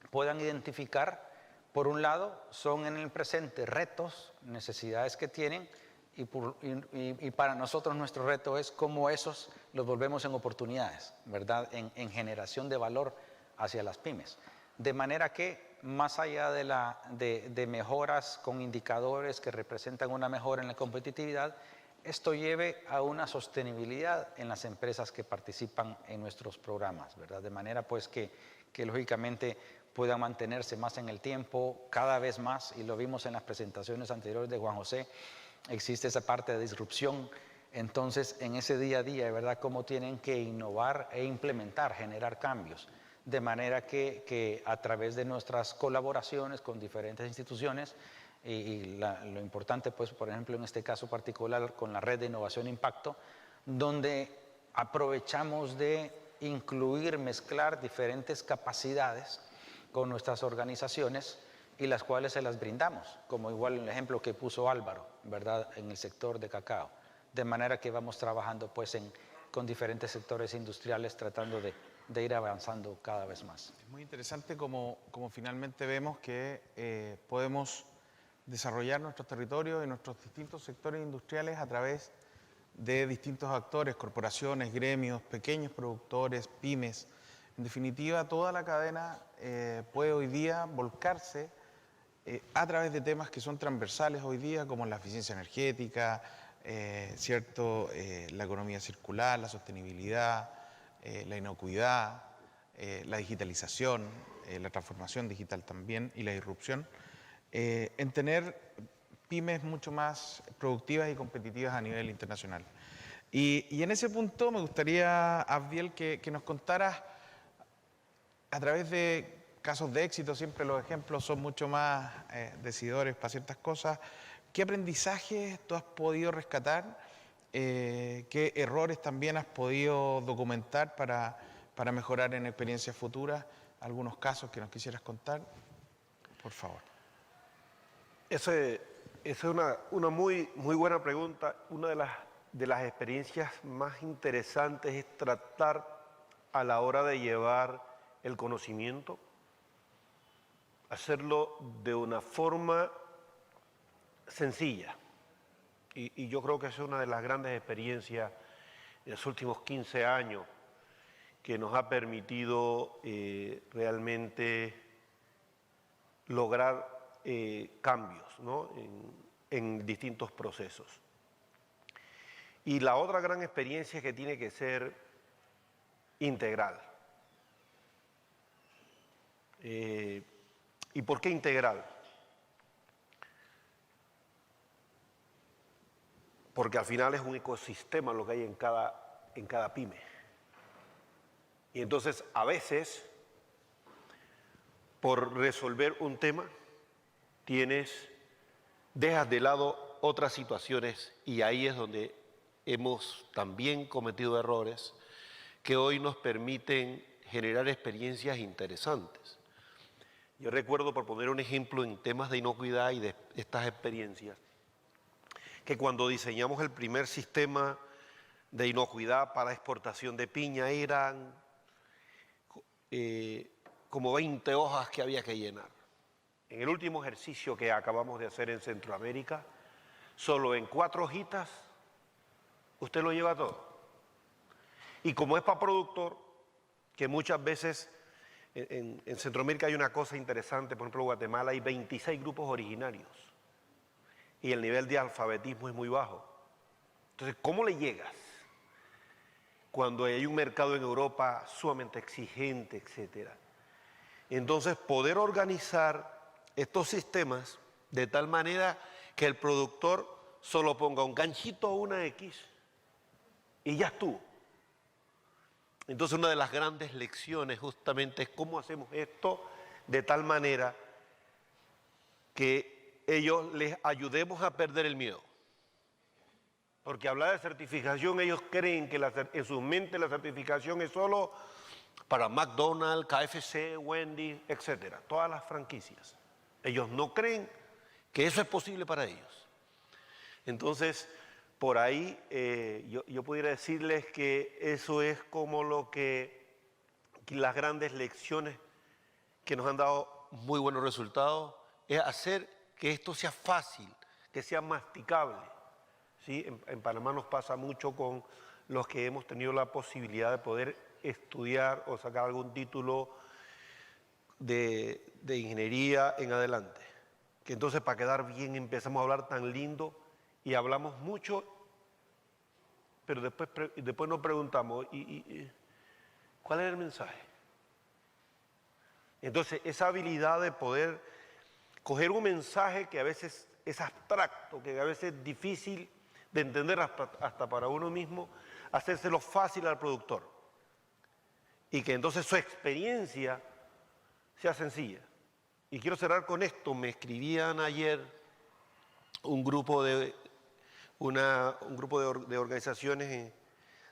puedan identificar. Por un lado, son en el presente retos, necesidades que tienen, y para nosotros nuestro reto es cómo esos los volvemos en oportunidades, ¿verdad? En generación de valor hacia las pymes. De manera que, más allá de mejoras con indicadores que representan una mejora en la competitividad, esto lleve a una sostenibilidad en las empresas que participan en nuestros programas, ¿verdad? De manera pues que lógicamente puedan mantenerse más en el tiempo, cada vez más, y lo vimos en las presentaciones anteriores de Juan José, existe esa parte de disrupción. Entonces, en ese día a día, ¿verdad?, cómo tienen que innovar e implementar, generar cambios, de manera que a través de nuestras colaboraciones con diferentes instituciones, lo importante, pues, por ejemplo, en este caso particular, con la Red de Innovación e Impacto, donde aprovechamos de incluir, mezclar diferentes capacidades con nuestras organizaciones y las cuales se las brindamos, como igual el ejemplo que puso Álvaro, ¿verdad?, en el sector de cacao. De manera que vamos trabajando pues con diferentes sectores industriales tratando de ir avanzando cada vez más. Es muy interesante como finalmente vemos que podemos desarrollar nuestros territorios y nuestros distintos sectores industriales a través de distintos actores, corporaciones, gremios, pequeños productores, pymes. En definitiva, toda la cadena puede hoy día volcarse a través de temas que son transversales hoy día, como la eficiencia energética, la economía circular, la sostenibilidad, la inocuidad, la digitalización, la transformación digital también y la disrupción, en tener pymes mucho más productivas y competitivas a nivel internacional. Y en ese punto me gustaría, Abdiel, que nos contaras a través de casos de éxito, siempre los ejemplos son mucho más decidores para ciertas cosas. ¿Qué aprendizajes tú has podido rescatar? ¿Qué errores también has podido documentar para mejorar en experiencias futuras? ¿Algunos casos que nos quisieras contar? Por favor. Ese Esa es una muy, muy buena pregunta. Una de las experiencias más interesantes es tratar a la hora de llevar el conocimiento, hacerlo de una forma sencilla. Y yo creo que esa es una de las grandes experiencias de los últimos 15 años que nos ha permitido realmente lograr cambios, ¿no? en distintos procesos. Y la otra gran experiencia es que tiene que ser integral. ¿Y por qué integral? Porque al final es un ecosistema lo que hay en cada pyme. Y entonces a veces, por resolver un tema, dejas de lado otras situaciones y ahí es donde hemos también cometido errores que hoy nos permiten generar experiencias interesantes. Yo recuerdo, por poner un ejemplo en temas de inocuidad y de estas experiencias, que cuando diseñamos el primer sistema de inocuidad para exportación de piña eran como 20 hojas que había que llenar. En el último ejercicio que acabamos de hacer en Centroamérica, solo en 4 hojitas, usted lo lleva todo. Y como es para productor, que muchas veces en Centroamérica hay una cosa interesante, por ejemplo en Guatemala hay 26 grupos originarios y el nivel de alfabetismo es muy bajo. Entonces, ¿cómo le llegas cuando hay un mercado en Europa sumamente exigente, etcétera? Entonces, poder organizar estos sistemas de tal manera que el productor solo ponga un ganchito o una X y ya estuvo. Entonces, una de las grandes lecciones justamente es cómo hacemos esto de tal manera que ellos les ayudemos a perder el miedo. Porque hablar de certificación, ellos creen que en su mente la certificación es solo para McDonald's, KFC, Wendy's, etcétera, todas las franquicias. Ellos no creen que eso es posible para ellos. Entonces, por ahí yo pudiera decirles que eso es como las grandes lecciones que nos han dado muy buenos resultados, es hacer que esto sea fácil, que sea masticable. ¿Sí? En Panamá nos pasa mucho con los que hemos tenido la posibilidad de poder estudiar o sacar algún título de ingeniería en adelante. Que entonces para quedar bien empezamos a hablar tan lindo y hablamos mucho, pero después nos preguntamos, ¿cuál era el mensaje? Entonces esa habilidad de poder coger un mensaje que a veces es abstracto, que a veces es difícil de entender hasta para uno mismo, hacérselo fácil al productor y que entonces su experiencia sea sencilla. Y quiero cerrar con esto. Me escribían ayer un grupo de organizaciones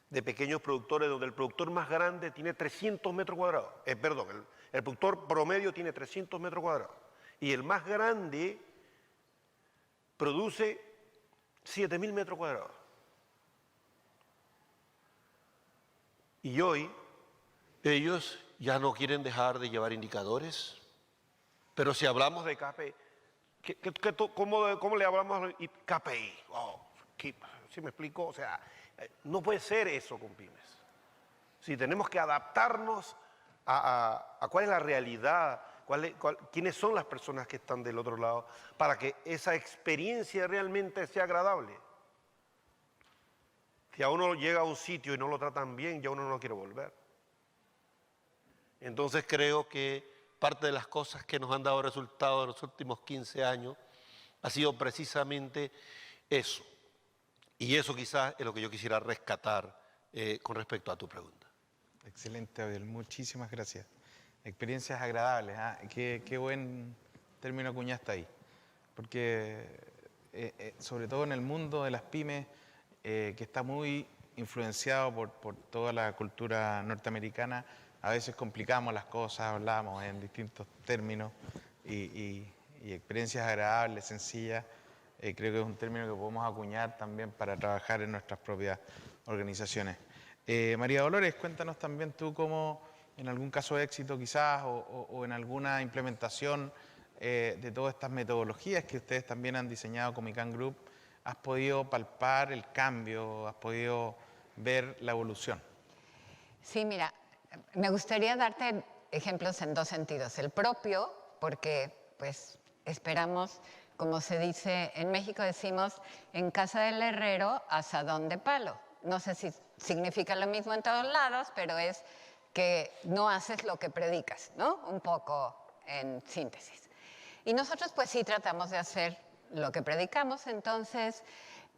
de pequeños productores donde el productor más grande tiene 300 metros cuadrados. El productor promedio tiene 300 metros cuadrados y el más grande produce 7.000 metros cuadrados. Y hoy ellos ya no quieren dejar de llevar indicadores, pero si hablamos de KPI, ¿cómo le hablamos de KPI? ¿Sí me explico? O sea, no puede ser eso con pymes. Si tenemos que adaptarnos a cuál es la realidad, quiénes son las personas que están del otro lado, para que esa experiencia realmente sea agradable. Si a uno llega a un sitio y no lo tratan bien, ya uno no quiere volver. Entonces creo que parte de las cosas que nos han dado resultados en los últimos 15 años ha sido precisamente eso. Y eso quizás es lo que yo quisiera rescatar con respecto a tu pregunta. Excelente, Abel. Muchísimas gracias. Experiencias agradables. Qué buen término acuñaste ahí. Porque sobre todo en el mundo de las pymes, que está muy influenciado por toda la cultura norteamericana, a veces complicamos las cosas, hablamos en distintos términos y experiencias agradables, sencillas, Creo que es un término que podemos acuñar también para trabajar en nuestras propias organizaciones. María Dolores, cuéntanos también tú cómo, en algún caso de éxito quizás, o en alguna implementación de todas estas metodologías que ustedes también han diseñado como ICANN Group, has podido palpar el cambio, has podido ver la evolución. Sí, mira, me gustaría darte ejemplos en dos sentidos. El propio, porque pues esperamos, como se dice en México, decimos, en casa del herrero, asadón de palo. No sé si significa lo mismo en todos lados, pero es que no haces lo que predicas, ¿no? Un poco en síntesis. Y nosotros pues sí tratamos de hacer lo que predicamos, entonces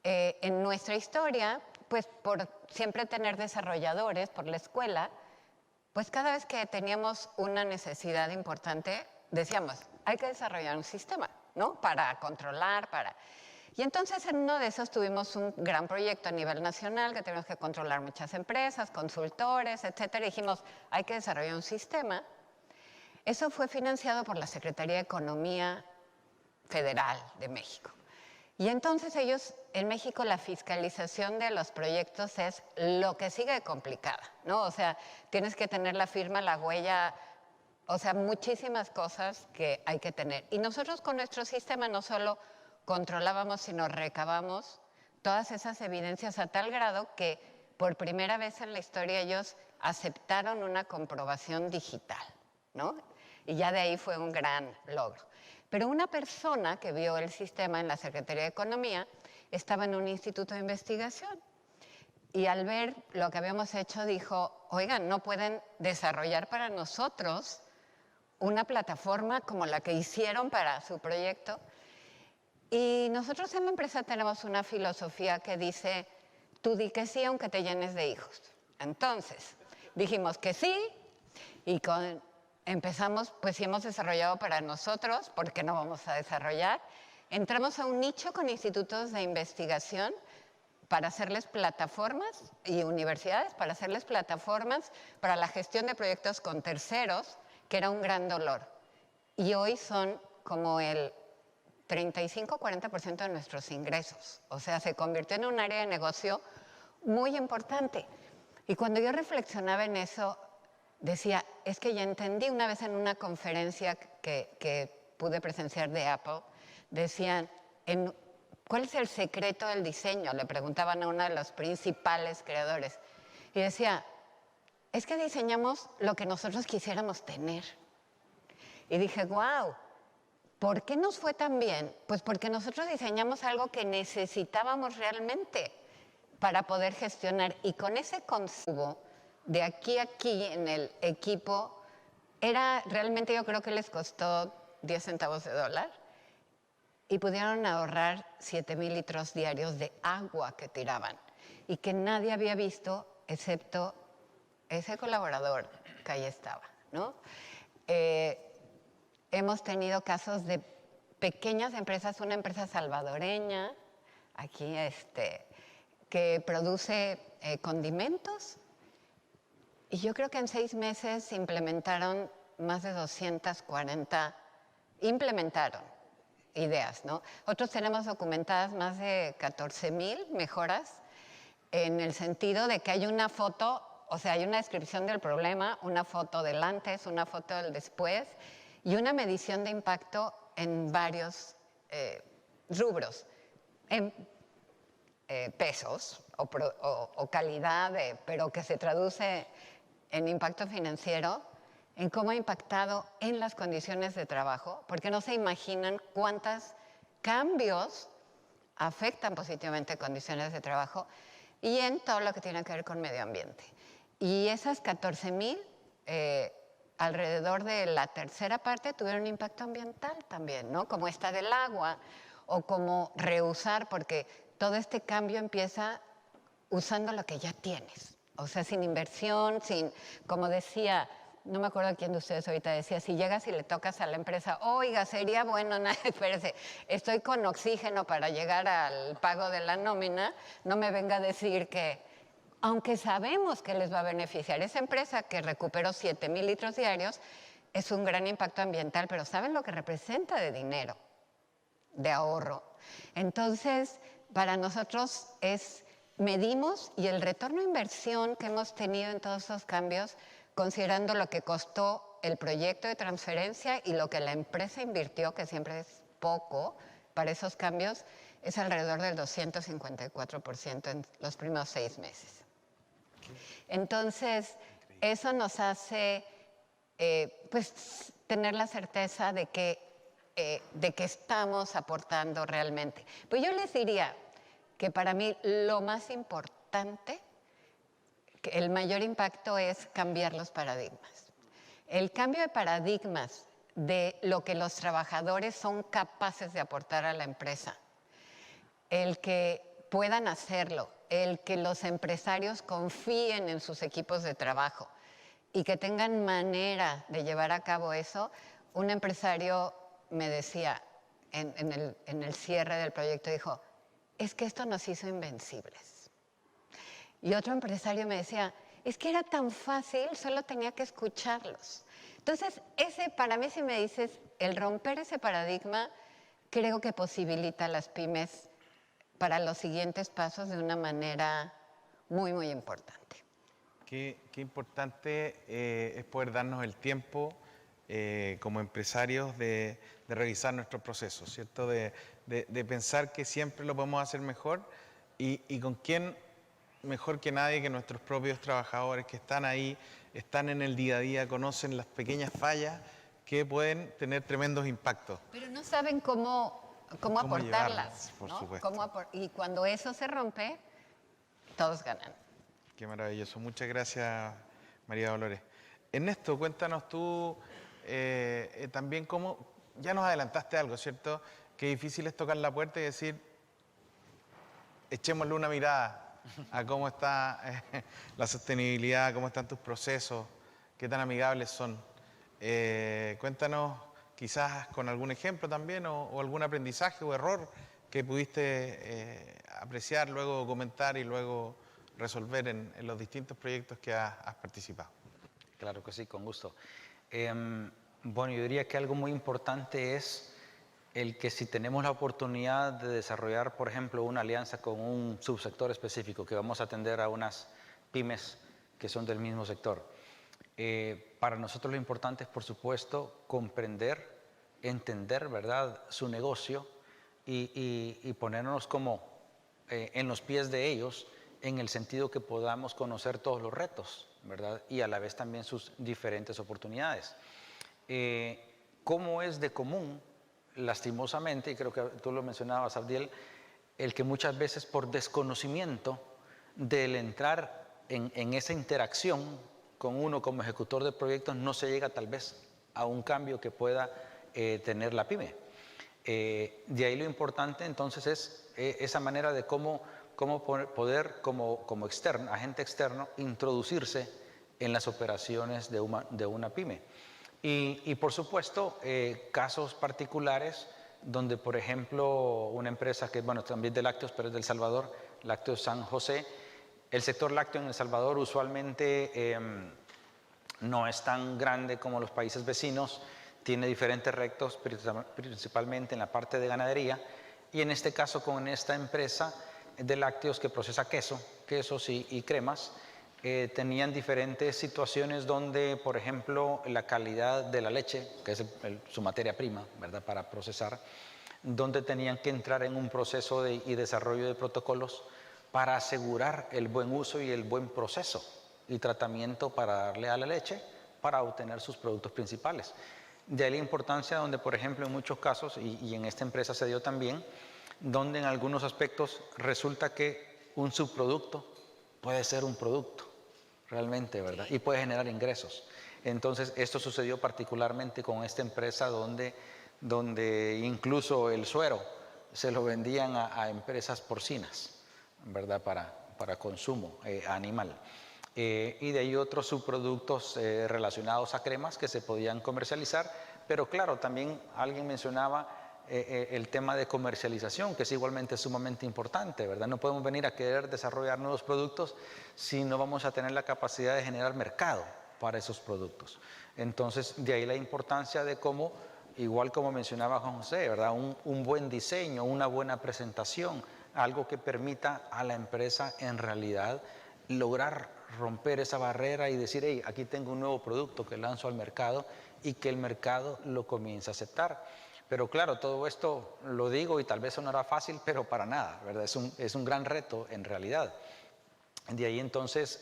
en nuestra historia, pues por siempre tener desarrolladores por la escuela, pues cada vez que teníamos una necesidad importante, decíamos, hay que desarrollar un sistema, ¿no? Para controlar, para... Y entonces en uno de esos tuvimos un gran proyecto a nivel nacional que teníamos que controlar muchas empresas, consultores, etcétera. Y dijimos, hay que desarrollar un sistema. Eso fue financiado por la Secretaría de Economía Federal de México. Y entonces ellos, en México, la fiscalización de los proyectos es lo que sigue de complicada, ¿no? O sea, tienes que tener la firma, la huella, o sea, muchísimas cosas que hay que tener. Y nosotros con nuestro sistema no solo controlábamos, sino recabamos todas esas evidencias a tal grado que por primera vez en la historia ellos aceptaron una comprobación digital, ¿no? Y ya de ahí fue un gran logro. Pero una persona que vio el sistema en la Secretaría de Economía estaba en un instituto de investigación y al ver lo que habíamos hecho dijo, oigan, no pueden desarrollar para nosotros una plataforma como la que hicieron para su proyecto. Y nosotros en la empresa tenemos una filosofía que dice, tú di que sí aunque te llenes de hijos. Entonces, dijimos que sí y empezamos, pues si hemos desarrollado para nosotros, ¿por qué no vamos a desarrollar? Entramos a un nicho con institutos de investigación para hacerles plataformas y universidades, para hacerles plataformas para la gestión de proyectos con terceros, que era un gran dolor. Y hoy son como el 35-40% de nuestros ingresos. O sea, se convirtió en un área de negocio muy importante. Y cuando yo reflexionaba en eso, decía, es que ya entendí una vez en una conferencia que pude presenciar de Apple, decían, ¿cuál es el secreto del diseño? Le preguntaban a uno de los principales creadores. Y decía, es que diseñamos lo que nosotros quisiéramos tener. Y dije, wow, ¿por qué nos fue tan bien? Pues porque nosotros diseñamos algo que necesitábamos realmente para poder gestionar. Y con ese consumo de aquí a aquí en el equipo, realmente yo creo que les costó 10 centavos de dólar y pudieron ahorrar 7,000 litros diarios de agua que tiraban y que nadie había visto excepto ese colaborador que ahí estaba, ¿no? Hemos tenido casos de pequeñas empresas, una empresa salvadoreña, aquí que produce condimentos, y yo creo que en 6 meses implementaron más de 240, ideas, ¿no? Otros tenemos documentadas más de 14,000 mejoras en el sentido de que hay una foto, o sea, hay una descripción del problema, una foto del antes, una foto del después y una medición de impacto en varios rubros, en pesos o calidad, pero que se traduce en impacto financiero, en cómo ha impactado en las condiciones de trabajo, porque no se imaginan cuántos cambios afectan positivamente condiciones de trabajo y en todo lo que tiene que ver con medio ambiente. Y esas 14,000, alrededor de la tercera parte tuvieron impacto ambiental también, ¿no? Como esta del agua o como reusar, porque todo este cambio empieza usando lo que ya tienes. O sea, sin inversión, como decía, no me acuerdo quién de ustedes ahorita decía, si llegas y le tocas a la empresa, oiga, sería bueno, espérese, estoy con oxígeno para llegar al pago de la nómina, no me venga a decir que, aunque sabemos que les va a beneficiar esa empresa que recuperó 7,000 litros diarios, es un gran impacto ambiental, pero ¿saben lo que representa de dinero, de ahorro? Entonces, para nosotros medimos y el retorno de inversión que hemos tenido en todos esos cambios, considerando lo que costó el proyecto de transferencia y lo que la empresa invirtió, que siempre es poco para esos cambios, es alrededor del 254% en los primeros 6 meses. Entonces, eso nos hace pues, tener la certeza de que estamos aportando realmente. Pues yo les diría que para mí lo más importante, el mayor impacto es cambiar los paradigmas. El cambio de paradigmas de lo que los trabajadores son capaces de aportar a la empresa, el que puedan hacerlo, el que los empresarios confíen en sus equipos de trabajo y que tengan manera de llevar a cabo eso. Un empresario me decía en el cierre del proyecto, dijo, es que esto nos hizo invencibles. Y otro empresario me decía, es que era tan fácil, solo tenía que escucharlos. Entonces, para mí, si me dices, el romper ese paradigma, creo que posibilita a las pymes para los siguientes pasos de una manera muy, muy importante. Qué importante es poder darnos el tiempo como empresarios de revisar nuestros procesos, ¿cierto? De pensar que siempre lo podemos hacer mejor y con quién mejor que nadie que nuestros propios trabajadores que están ahí, están en el día a día, conocen las pequeñas fallas que pueden tener tremendos impactos. Pero no saben cómo aportarlas, por ¿no? supuesto. Y cuando eso se rompe, todos ganan. Qué maravilloso. Muchas gracias, María Dolores. Ernesto, cuéntanos tú también cómo, ya nos adelantaste algo, ¿cierto? Qué difícil es tocar la puerta y decir, echémosle una mirada a cómo está la sostenibilidad, cómo están tus procesos, qué tan amigables son. Cuéntanos quizás con algún ejemplo también o algún aprendizaje o error que pudiste apreciar, luego comentar y luego resolver en los distintos proyectos que has participado. Claro que sí, con gusto. Bueno, yo diría que algo muy importante es el que si tenemos la oportunidad de desarrollar, por ejemplo, una alianza con un subsector específico, que vamos a atender a unas pymes que son del mismo sector. Para nosotros lo importante es, por supuesto, comprender, entender, ¿verdad?, su negocio y ponernos como en los pies de ellos, en el sentido que podamos conocer todos los retos, ¿verdad?, y a la vez también sus diferentes oportunidades. ¿Cómo es de común, lastimosamente, y creo que tú lo mencionabas, Abdiel, el que muchas veces por desconocimiento del entrar en esa interacción con uno como ejecutor de proyectos no se llega tal vez a un cambio que pueda tener la pyme? De ahí lo importante entonces es esa manera de cómo poder como externo, agente externo, introducirse en las operaciones de una pyme. Y por supuesto, casos particulares donde, por ejemplo, una empresa que, bueno, también de lácteos, pero es del Salvador, Lácteos San José. El sector lácteo en El Salvador usualmente no es tan grande como los países vecinos, tiene diferentes retos, principalmente en la parte de ganadería, y en este caso con esta empresa de lácteos que procesa quesos y cremas, tenían diferentes situaciones donde, por ejemplo, la calidad de la leche, que es su materia prima, ¿verdad?, para procesar, donde tenían que entrar en un proceso y desarrollo de protocolos para asegurar el buen uso y el buen proceso y tratamiento para darle a la leche para obtener sus productos principales. De ahí la importancia donde, por ejemplo, en muchos casos, y en esta empresa se dio también, donde en algunos aspectos resulta que un subproducto puede ser un producto realmente, ¿verdad?, y puede generar ingresos. Entonces, esto sucedió particularmente con esta empresa donde incluso el suero se lo vendían a empresas porcinas, ¿verdad?, para consumo animal. Y de ahí otros subproductos relacionados a cremas que se podían comercializar, pero claro, también alguien mencionaba el tema de comercialización, que es igualmente sumamente importante, ¿verdad? No podemos venir a querer desarrollar nuevos productos si no vamos a tener la capacidad de generar mercado para esos productos. Entonces, de ahí la importancia de cómo igual como mencionaba Juan José, ¿verdad? Un buen diseño, una buena presentación, algo que permita a la empresa en realidad lograr romper esa barrera y decir, hey, aquí tengo un nuevo producto que lanzo al mercado y que el mercado lo comience a aceptar. Pero claro, todo esto lo digo y tal vez sonará fácil, pero para nada, ¿verdad? Es un gran reto en realidad. De ahí entonces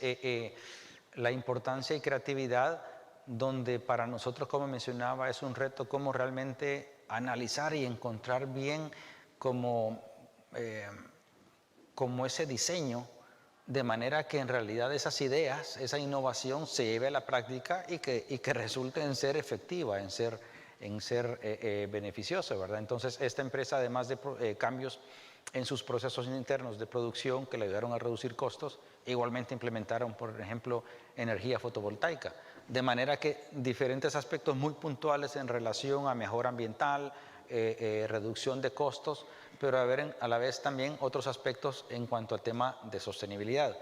la importancia y creatividad, donde para nosotros, como mencionaba, es un reto cómo realmente analizar y encontrar bien como ese diseño, de manera que en realidad esas ideas, esa innovación se lleve a la práctica y que resulte en ser efectiva, en ser beneficiosa, ¿verdad? Entonces, esta empresa, además de cambios en sus procesos internos de producción que le ayudaron a reducir costos, igualmente implementaron, por ejemplo, energía fotovoltaica, de manera que diferentes aspectos muy puntuales en relación a mejora ambiental, reducción de costos, pero a la vez también otros aspectos en cuanto al tema de sostenibilidad.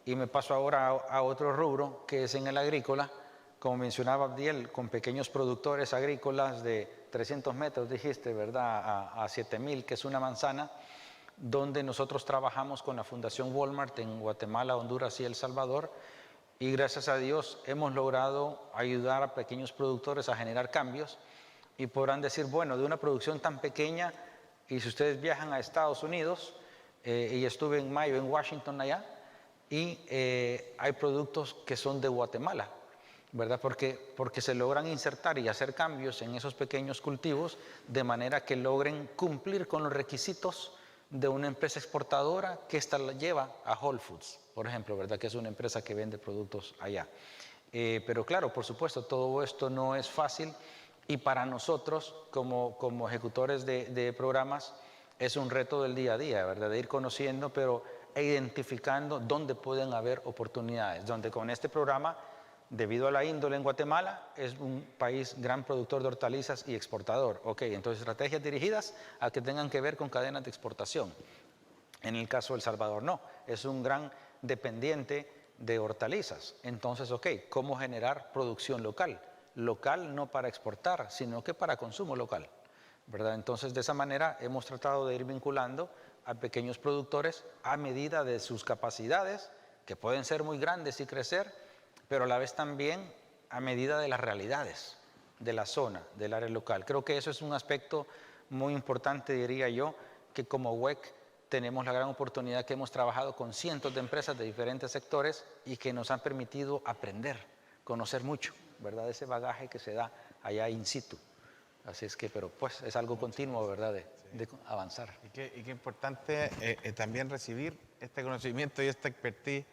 Y me paso ahora a otro rubro, que es en el agrícola, como mencionaba Abdiel, con pequeños productores agrícolas de 300 metros, dijiste, ¿verdad?, a 7,000, que es una manzana, donde nosotros trabajamos con la Fundación Walmart en Guatemala, Honduras y El Salvador, y gracias a Dios hemos logrado ayudar a pequeños productores a generar cambios, y podrán decir, bueno, de una producción tan pequeña, y si ustedes viajan a Estados Unidos, y estuve en mayo en Washington allá, y hay productos que son de Guatemala, ¿verdad? Porque se logran insertar y hacer cambios en esos pequeños cultivos de manera que logren cumplir con los requisitos de una empresa exportadora que esta la lleva a Whole Foods, por ejemplo, ¿verdad? Que es una empresa que vende productos allá. Pero claro, por supuesto, todo esto no es fácil y para nosotros como ejecutores de programas es un reto del día a día, ¿verdad? De ir conociendo, pero identificando dónde pueden haber oportunidades, donde con este programa, debido a la índole en Guatemala, es un país gran productor de hortalizas y exportador. Ok, entonces estrategias dirigidas a que tengan que ver con cadenas de exportación. En el caso de El Salvador no, es un gran dependiente de hortalizas. Entonces, ok, ¿cómo generar producción local? Local no para exportar, sino que para consumo local, ¿verdad? Entonces, de esa manera hemos tratado de ir vinculando a pequeños productores a medida de sus capacidades, que pueden ser muy grandes y crecer, pero a la vez también a medida de las realidades de la zona, del área local. Creo que eso es un aspecto muy importante, diría yo, que como WEC tenemos la gran oportunidad que hemos trabajado con cientos de empresas de diferentes sectores y que nos han permitido aprender, conocer mucho, ¿verdad? Ese bagaje que se da allá in situ. Así es que, pero pues es algo continuo, ¿verdad? De avanzar. Y qué importante también recibir este conocimiento y esta expertise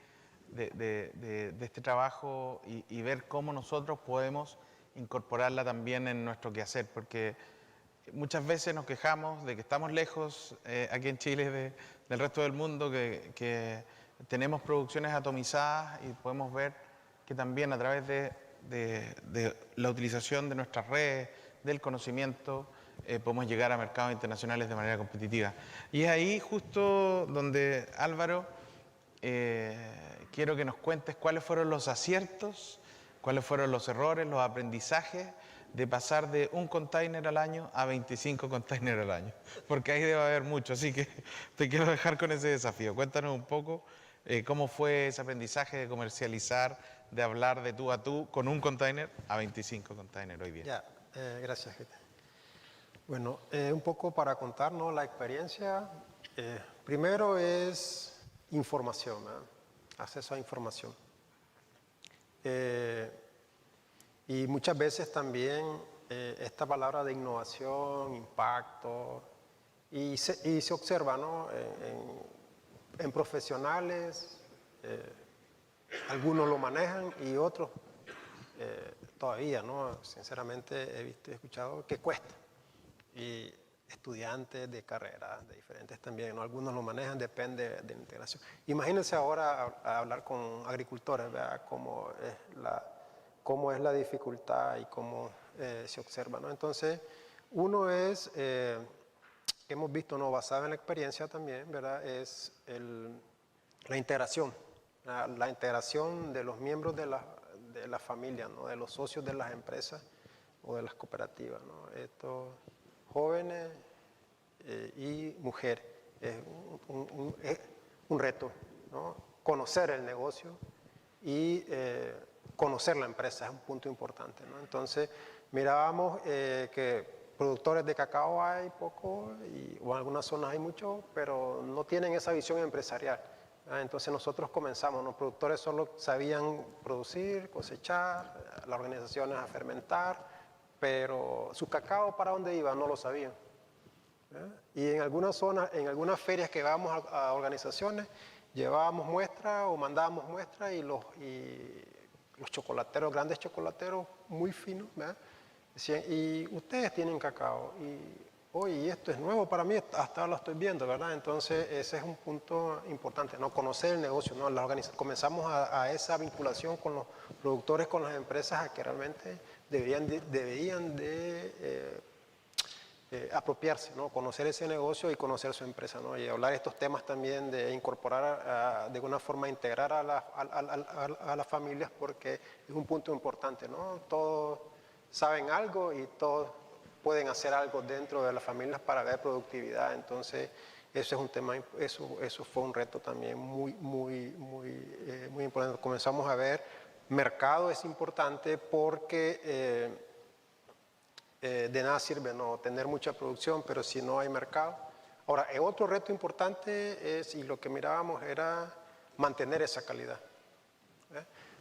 de este trabajo y ver cómo nosotros podemos incorporarla también en nuestro quehacer, porque muchas veces nos quejamos de que estamos lejos aquí en Chile del resto del mundo, que tenemos producciones atomizadas y podemos ver que también a través de la utilización de nuestras redes, del conocimiento, podemos llegar a mercados internacionales de manera competitiva. Y es ahí justo donde, Álvaro, quiero que nos cuentes cuáles fueron los aciertos, cuáles fueron los errores, los aprendizajes de pasar de un container al año a 25 containers al año, porque ahí debe haber mucho, así que te quiero dejar con ese desafío. Cuéntanos un poco cómo fue ese aprendizaje de comercializar, de hablar de tú a tú con un container a 25 containers hoy día. Ya, gracias, Gete. Bueno, un poco para contar, ¿no? La experiencia, primero es información, ¿verdad? Acceso a información. Y muchas veces también esta palabra de innovación, impacto, y se observa, ¿no? En profesionales, algunos lo manejan y otros todavía, ¿no? Sinceramente he visto y escuchado que cuesta. Y estudiantes de carreras de diferentes también, ¿no? Algunos lo manejan, depende de la integración. Imagínense ahora a hablar con agricultores, ¿verdad? Cómo es la dificultad y cómo se observa, ¿no? Entonces, uno es, hemos visto, ¿no? Basado en la experiencia también, ¿verdad? Es la integración, la integración de los miembros de la familia, ¿no? De los socios de las empresas, o de las cooperativas, ¿no? Estos jóvenes y mujeres. Es un reto, ¿no? Conocer el negocio y conocer la empresa es un punto importante, ¿no? Entonces, mirábamos que productores de cacao hay poco, o en algunas zonas hay mucho, pero no tienen esa visión empresarial. Entonces nosotros comenzamos, los productores solo sabían producir, cosechar, las organizaciones a fermentar, pero su cacao para dónde iba no lo sabían. Y en algunas zonas, en algunas ferias que vamos a organizaciones, llevábamos muestras o mandábamos muestras y los chocolateros, grandes chocolateros muy finos, ¿verdad? Decían, y ustedes tienen cacao, y oye, esto es nuevo para mí, hasta ahora lo estoy viendo, ¿verdad? Entonces ese es un punto importante, ¿no? Conocer el negocio, ¿no? Comenzamos a esa vinculación con los productores, con las empresas, a que realmente deberían de apropiarse, ¿no? Conocer ese negocio y conocer su empresa, ¿no? Y hablar de estos temas también, de incorporar, de alguna forma integrar a las familias, porque es un punto importante, ¿no? Todos saben algo y todos pueden hacer algo dentro de las familias para ver productividad. Entonces, eso es un tema, eso fue un reto también muy importante. Comenzamos a ver, mercado es importante porque de nada sirve no tener mucha producción, pero si no hay mercado. Ahora, otro reto importante es, y lo que mirábamos era mantener esa calidad.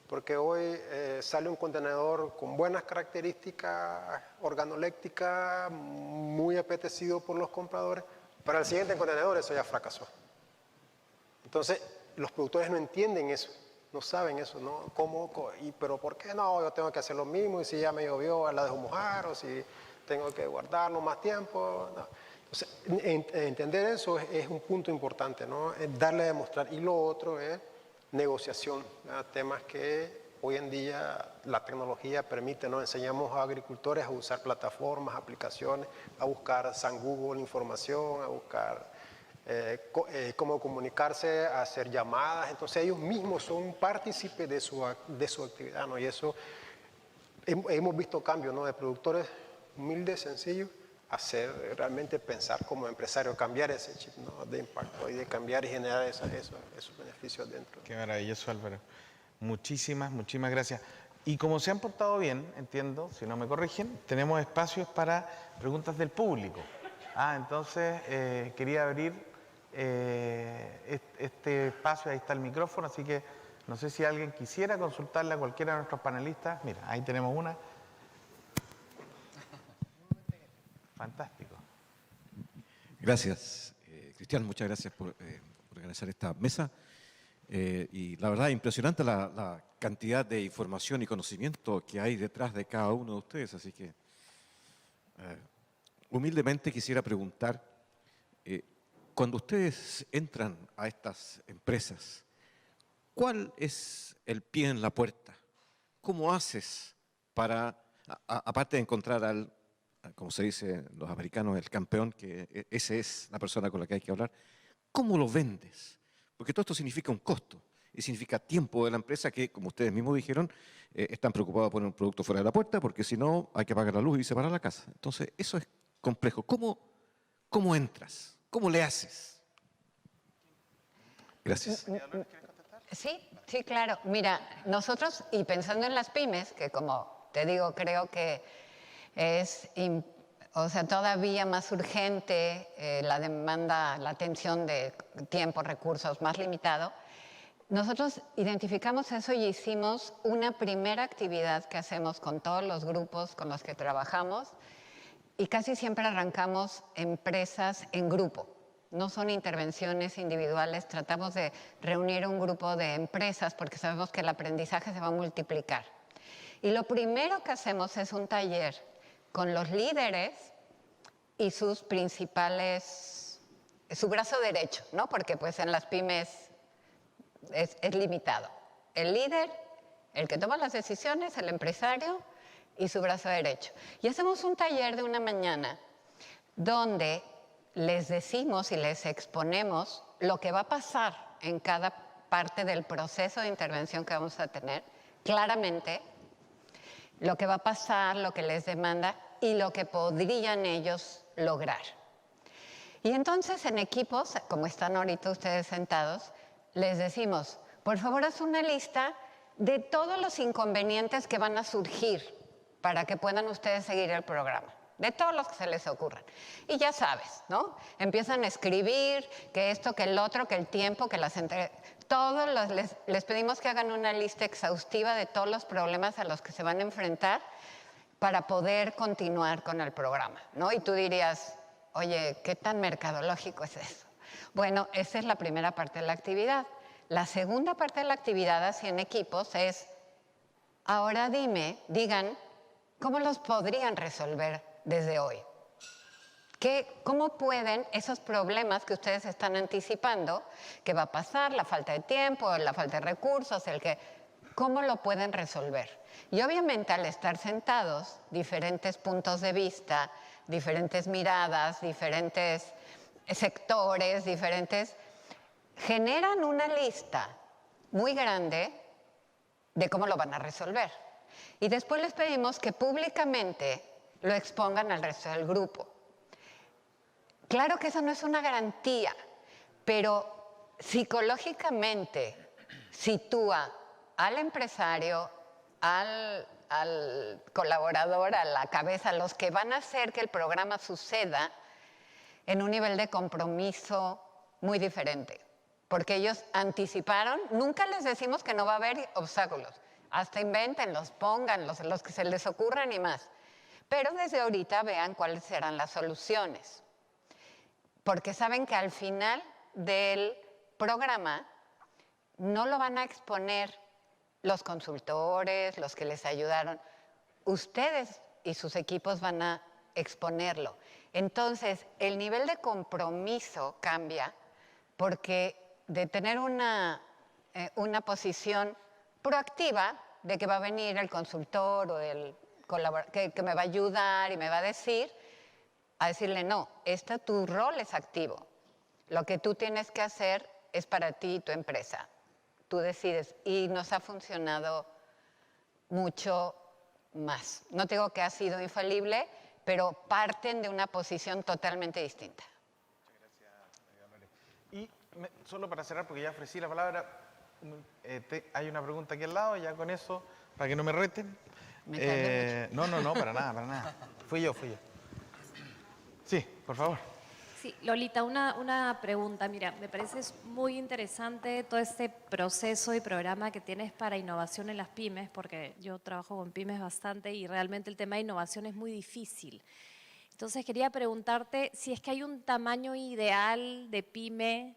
Porque hoy sale un contenedor con buenas características organolépticas, muy apetecido por los compradores, pero el siguiente contenedor eso ya fracasó. Entonces, los productores no entienden eso, no saben eso, ¿no? ¿Pero por qué no? Yo tengo que hacer lo mismo, y si ya me llovió, la dejo mojar, o si tengo que guardarlo más tiempo. No. Entonces, entender eso es un punto importante, ¿no? Darle a demostrar. Y lo otro es negociación, ¿verdad? Temas que hoy en día la tecnología permite, ¿no? Enseñamos a agricultores a usar plataformas, aplicaciones, a buscar San Google información, a buscar cómo comunicarse, a hacer llamadas. Entonces ellos mismos son partícipes de su actividad, ¿no? Y eso hemos visto cambios, ¿no? De productores humildes, sencillos, hacer realmente pensar como empresario, cambiar ese chip, ¿no? De impacto y de cambiar y generar esos beneficios dentro. Qué maravilloso, Álvaro. Muchísimas gracias. Y como se han portado bien, entiendo, si no me corrigen, tenemos espacios para preguntas del público. Entonces quería abrir este espacio, ahí está el micrófono, así que no sé si alguien quisiera consultarle a cualquiera de nuestros panelistas. Mira, ahí tenemos una. Fantástico. Gracias, Cristian, muchas gracias por organizar esta mesa. Y la verdad, impresionante la cantidad de información y conocimiento que hay detrás de cada uno de ustedes. Así que, humildemente quisiera preguntar, cuando ustedes entran a estas empresas, ¿cuál es el pie en la puerta? ¿Cómo haces para, aparte de encontrar como se dice los americanos, el campeón, que ese es la persona con la que hay que hablar, ¿cómo lo vendes? Porque todo esto significa un costo y significa tiempo de la empresa que, como ustedes mismos dijeron, están preocupados de poner un producto fuera de la puerta porque si no hay que apagar la luz y irse para la casa. Entonces, eso es complejo. ¿Cómo entras? ¿Cómo le haces? Gracias. Sí, claro. Mira, nosotros, y pensando en las pymes, que como te digo, creo que es todavía más urgente la demanda, la atención de tiempo, recursos más limitado. Nosotros identificamos eso y hicimos una primera actividad que hacemos con todos los grupos con los que trabajamos y casi siempre arrancamos empresas en grupo. No son intervenciones individuales, tratamos de reunir un grupo de empresas porque sabemos que el aprendizaje se va a multiplicar. Y lo primero que hacemos es un taller con los líderes y sus principales, su brazo derecho, ¿no? Porque pues en las pymes es limitado. El líder, el que toma las decisiones, el empresario y su brazo derecho. Y hacemos un taller de una mañana donde les decimos y les exponemos lo que va a pasar en cada parte del proceso de intervención que vamos a tener, claramente, lo que va a pasar, lo que les demanda y lo que podrían ellos lograr. Y entonces en equipos, como están ahorita ustedes sentados, les decimos, por favor haz una lista de todos los inconvenientes que van a surgir para que puedan ustedes seguir el programa, de todos los que se les ocurran. Y ya sabes, ¿no? Empiezan a escribir que esto, que el otro, que el tiempo, que las todos les pedimos que hagan una lista exhaustiva de todos los problemas a los que se van a enfrentar para poder continuar con el programa, ¿no? Y tú dirías, oye, ¿qué tan mercadológico es eso? Bueno, esa es la primera parte de la actividad. La segunda parte de la actividad, así en equipos, es, ahora digan, ¿cómo los podrían resolver desde hoy? ¿Cómo pueden esos problemas que ustedes están anticipando, que va a pasar, la falta de tiempo, la falta de recursos, cómo lo pueden resolver? Y obviamente al estar sentados, diferentes puntos de vista, diferentes miradas, diferentes sectores, generan una lista muy grande de cómo lo van a resolver. Y después les pedimos que públicamente lo expongan al resto del grupo. Claro que eso no es una garantía, pero psicológicamente sitúa al empresario, al colaborador, a la cabeza, a los que van a hacer que el programa suceda en un nivel de compromiso muy diferente. Porque ellos anticiparon, nunca les decimos que no va a haber obstáculos, hasta invéntenlos, pónganlos, los que se les ocurran y más. Pero desde ahorita vean cuáles serán las soluciones. Porque saben que al final del programa no lo van a exponer los consultores, los que les ayudaron. Ustedes y sus equipos van a exponerlo. Entonces, el nivel de compromiso cambia porque de tener una posición proactiva de que va a venir el consultor o el colaborador que me va a ayudar y me va a decir, a decirle, no, tu rol es activo. Lo que tú tienes que hacer es para ti y tu empresa. Tú decides. Y nos ha funcionado mucho más. No te digo que ha sido infalible, pero parten de una posición totalmente distinta. Y solo para cerrar, porque ya ofrecí la palabra, hay una pregunta aquí al lado, ya con eso, para que no me reten. No, para nada. Fui yo. Sí, por favor. Sí, Lolita, una pregunta. Mira, me parece muy interesante todo este proceso y programa que tienes para innovación en las pymes, porque yo trabajo con pymes bastante y realmente el tema de innovación es muy difícil. Entonces quería preguntarte si es que hay un tamaño ideal de pyme,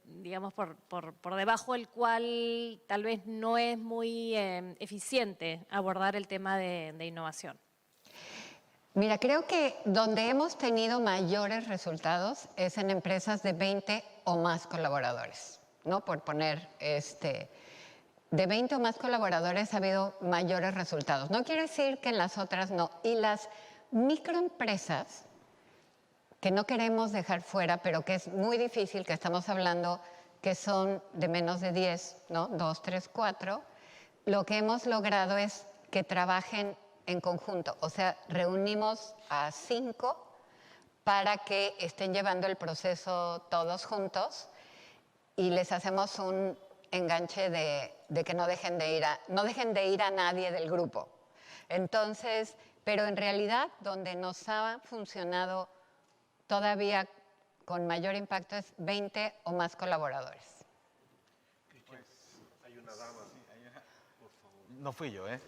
digamos, por debajo del cual tal vez no es muy eficiente abordar el tema de innovación. Mira, creo que donde hemos tenido mayores resultados es en empresas de 20 o más colaboradores, ¿no? Por poner, de 20 o más colaboradores ha habido mayores resultados. No quiere decir que en las otras no. Y las microempresas, que no queremos dejar fuera, pero que es muy difícil, que estamos hablando que son de menos de 10, ¿no? 2, 3, 4, lo que hemos logrado es que trabajen en conjunto, o sea, reunimos a 5 para que estén llevando el proceso todos juntos y les hacemos un enganche de que no dejen de ir a nadie del grupo. Entonces, pero en realidad donde nos ha funcionado todavía con mayor impacto es 20 o más colaboradores. Pues, hay una dama. Por favor. No fui yo, ¿eh?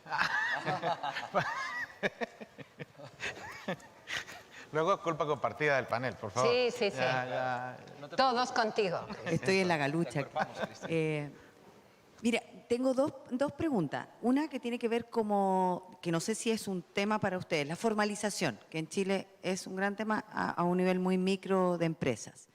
Luego culpa compartida del panel, por favor. Sí. Ya. Todos contigo. Estoy en la galucha. Mira, tengo dos preguntas. Una que tiene que ver que no sé si es un tema para ustedes, la formalización, que en Chile es un gran tema a un nivel muy micro de empresas,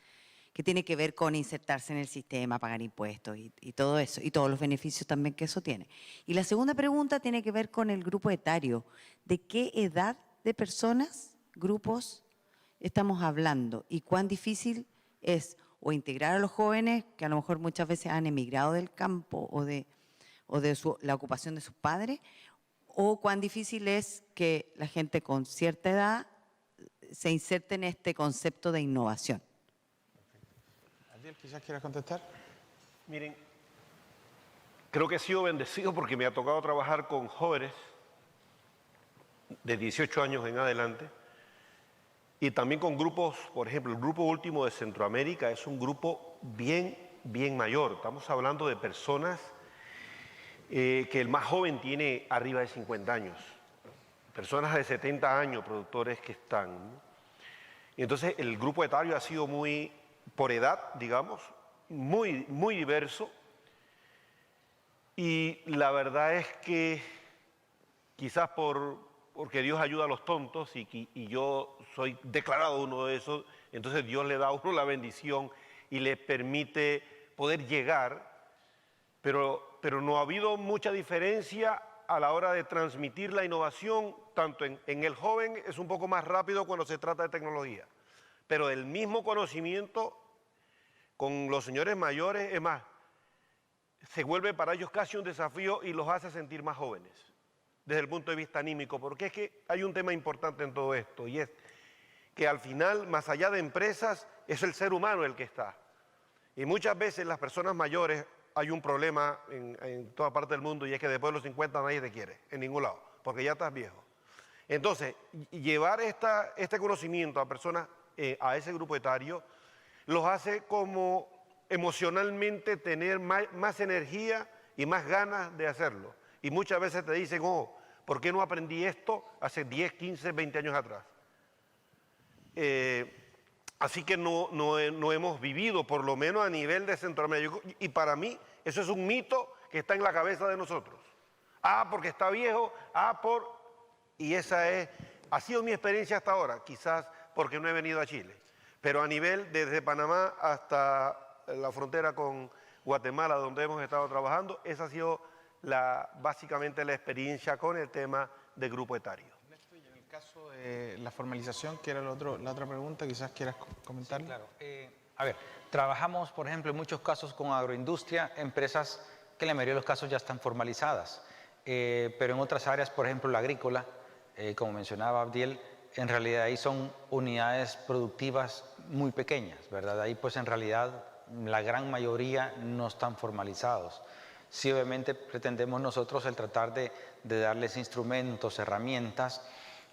que tiene que ver con insertarse en el sistema, pagar impuestos y todo eso, y todos los beneficios también que eso tiene. Y la segunda pregunta tiene que ver con el grupo etario. ¿De qué edad de personas, grupos, estamos hablando? ¿Y cuán difícil es o integrar a los jóvenes, que a lo mejor muchas veces han emigrado del campo o de la ocupación de sus padres, o cuán difícil es que la gente con cierta edad se inserte en este concepto de innovación. Adiel, quizás quieras contestar. Miren, creo que he sido bendecido porque me ha tocado trabajar con jóvenes de 18 años en adelante y también con grupos, por ejemplo, el grupo último de Centroamérica es un grupo bien mayor. Estamos hablando de personas que el más joven tiene arriba de 50 años, personas de 70 años, productores que están, ¿no? Y entonces el grupo etario ha sido muy, por edad, digamos, muy diverso. Y la verdad es que quizás porque Dios ayuda a los tontos y yo soy declarado uno de esos, entonces Dios le da a uno la bendición y le permite poder llegar, pero no ha habido mucha diferencia a la hora de transmitir la innovación, tanto en el joven es un poco más rápido cuando se trata de tecnología, pero el mismo conocimiento con los señores mayores, es más, se vuelve para ellos casi un desafío y los hace sentir más jóvenes, desde el punto de vista anímico, porque es que hay un tema importante en todo esto, y es que al final, más allá de empresas, es el ser humano el que está. Y muchas veces las personas mayores, hay un problema en toda parte del mundo, y es que después de los 50 nadie te quiere, en ningún lado, porque ya estás viejo. Entonces, llevar este conocimiento a personas, a ese grupo etario, los hace como emocionalmente tener más energía y más ganas de hacerlo. Y muchas veces te dicen, oh, ¿por qué no aprendí esto hace 10, 15, 20 años atrás? Así que no hemos vivido, por lo menos a nivel de Centroamérica. Y para mí, eso es un mito que está en la cabeza de nosotros. Porque está viejo, y esa ha sido mi experiencia hasta ahora, quizás porque no he venido a Chile. Pero a nivel, desde Panamá hasta la frontera con Guatemala, donde hemos estado trabajando, esa ha sido básicamente la experiencia con el tema de grupo etario. Néstor, y en el caso de la formalización, que era la otra pregunta, quizás quieras comentarlo. Sí, claro. A ver, trabajamos, por ejemplo, en muchos casos con agroindustria, empresas que en la mayoría de los casos ya están formalizadas, pero en otras áreas, por ejemplo, la agrícola, como mencionaba Abdiel, en realidad ahí son unidades productivas muy pequeñas, ¿verdad? Ahí pues en realidad la gran mayoría no están formalizados. Sí, obviamente pretendemos nosotros el tratar de darles instrumentos, herramientas,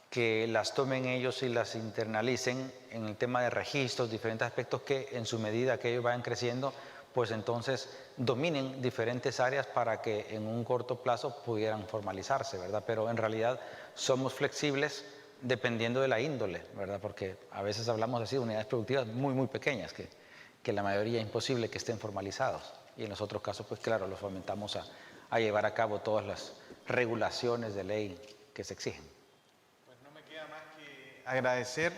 que las tomen ellos y las internalicen en el tema de registros, diferentes aspectos que en su medida que ellos vayan creciendo, pues entonces dominen diferentes áreas para que en un corto plazo pudieran formalizarse, ¿verdad? Pero en realidad somos flexibles dependiendo de la índole, ¿verdad? Porque a veces hablamos así de unidades productivas muy pequeñas, que la mayoría es imposible que estén formalizados. Y en los otros casos, pues claro, los fomentamos a llevar a cabo todas las regulaciones de ley que se exigen. Pues no me queda más que agradecer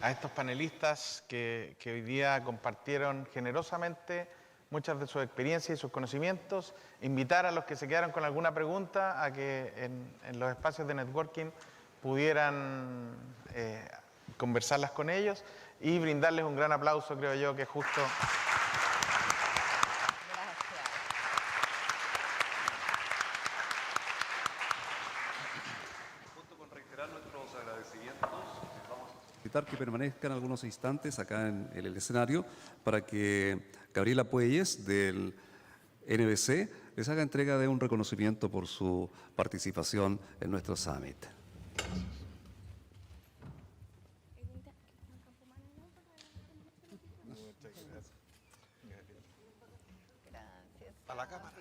a estos panelistas que hoy día compartieron generosamente muchas de sus experiencias y sus conocimientos, invitar a los que se quedaron con alguna pregunta a que en los espacios de networking pudieran conversarlas con ellos y brindarles un gran aplauso, creo yo, que es justo. Que permanezcan algunos instantes acá en el escenario para que Gabriela Puelles del NBC les haga entrega de un reconocimiento por su participación en nuestro Summit. Gracias. A la cámara.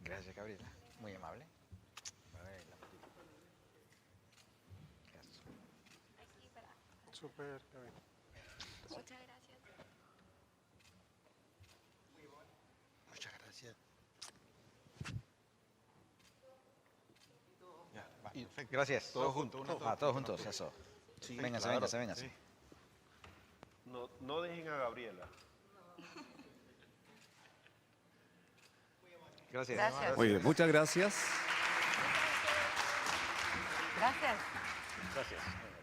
Gracias, Gabriela. Muy amable. Súper, Muchas gracias. Muchas gracias. Gracias. Todos juntos. Todos juntos, eso. Sí, vénganse, claro. vénganse. Sí. No dejen a Gabriela. Gracias. Gracias. Muy bien, muchas gracias. Gracias. Gracias.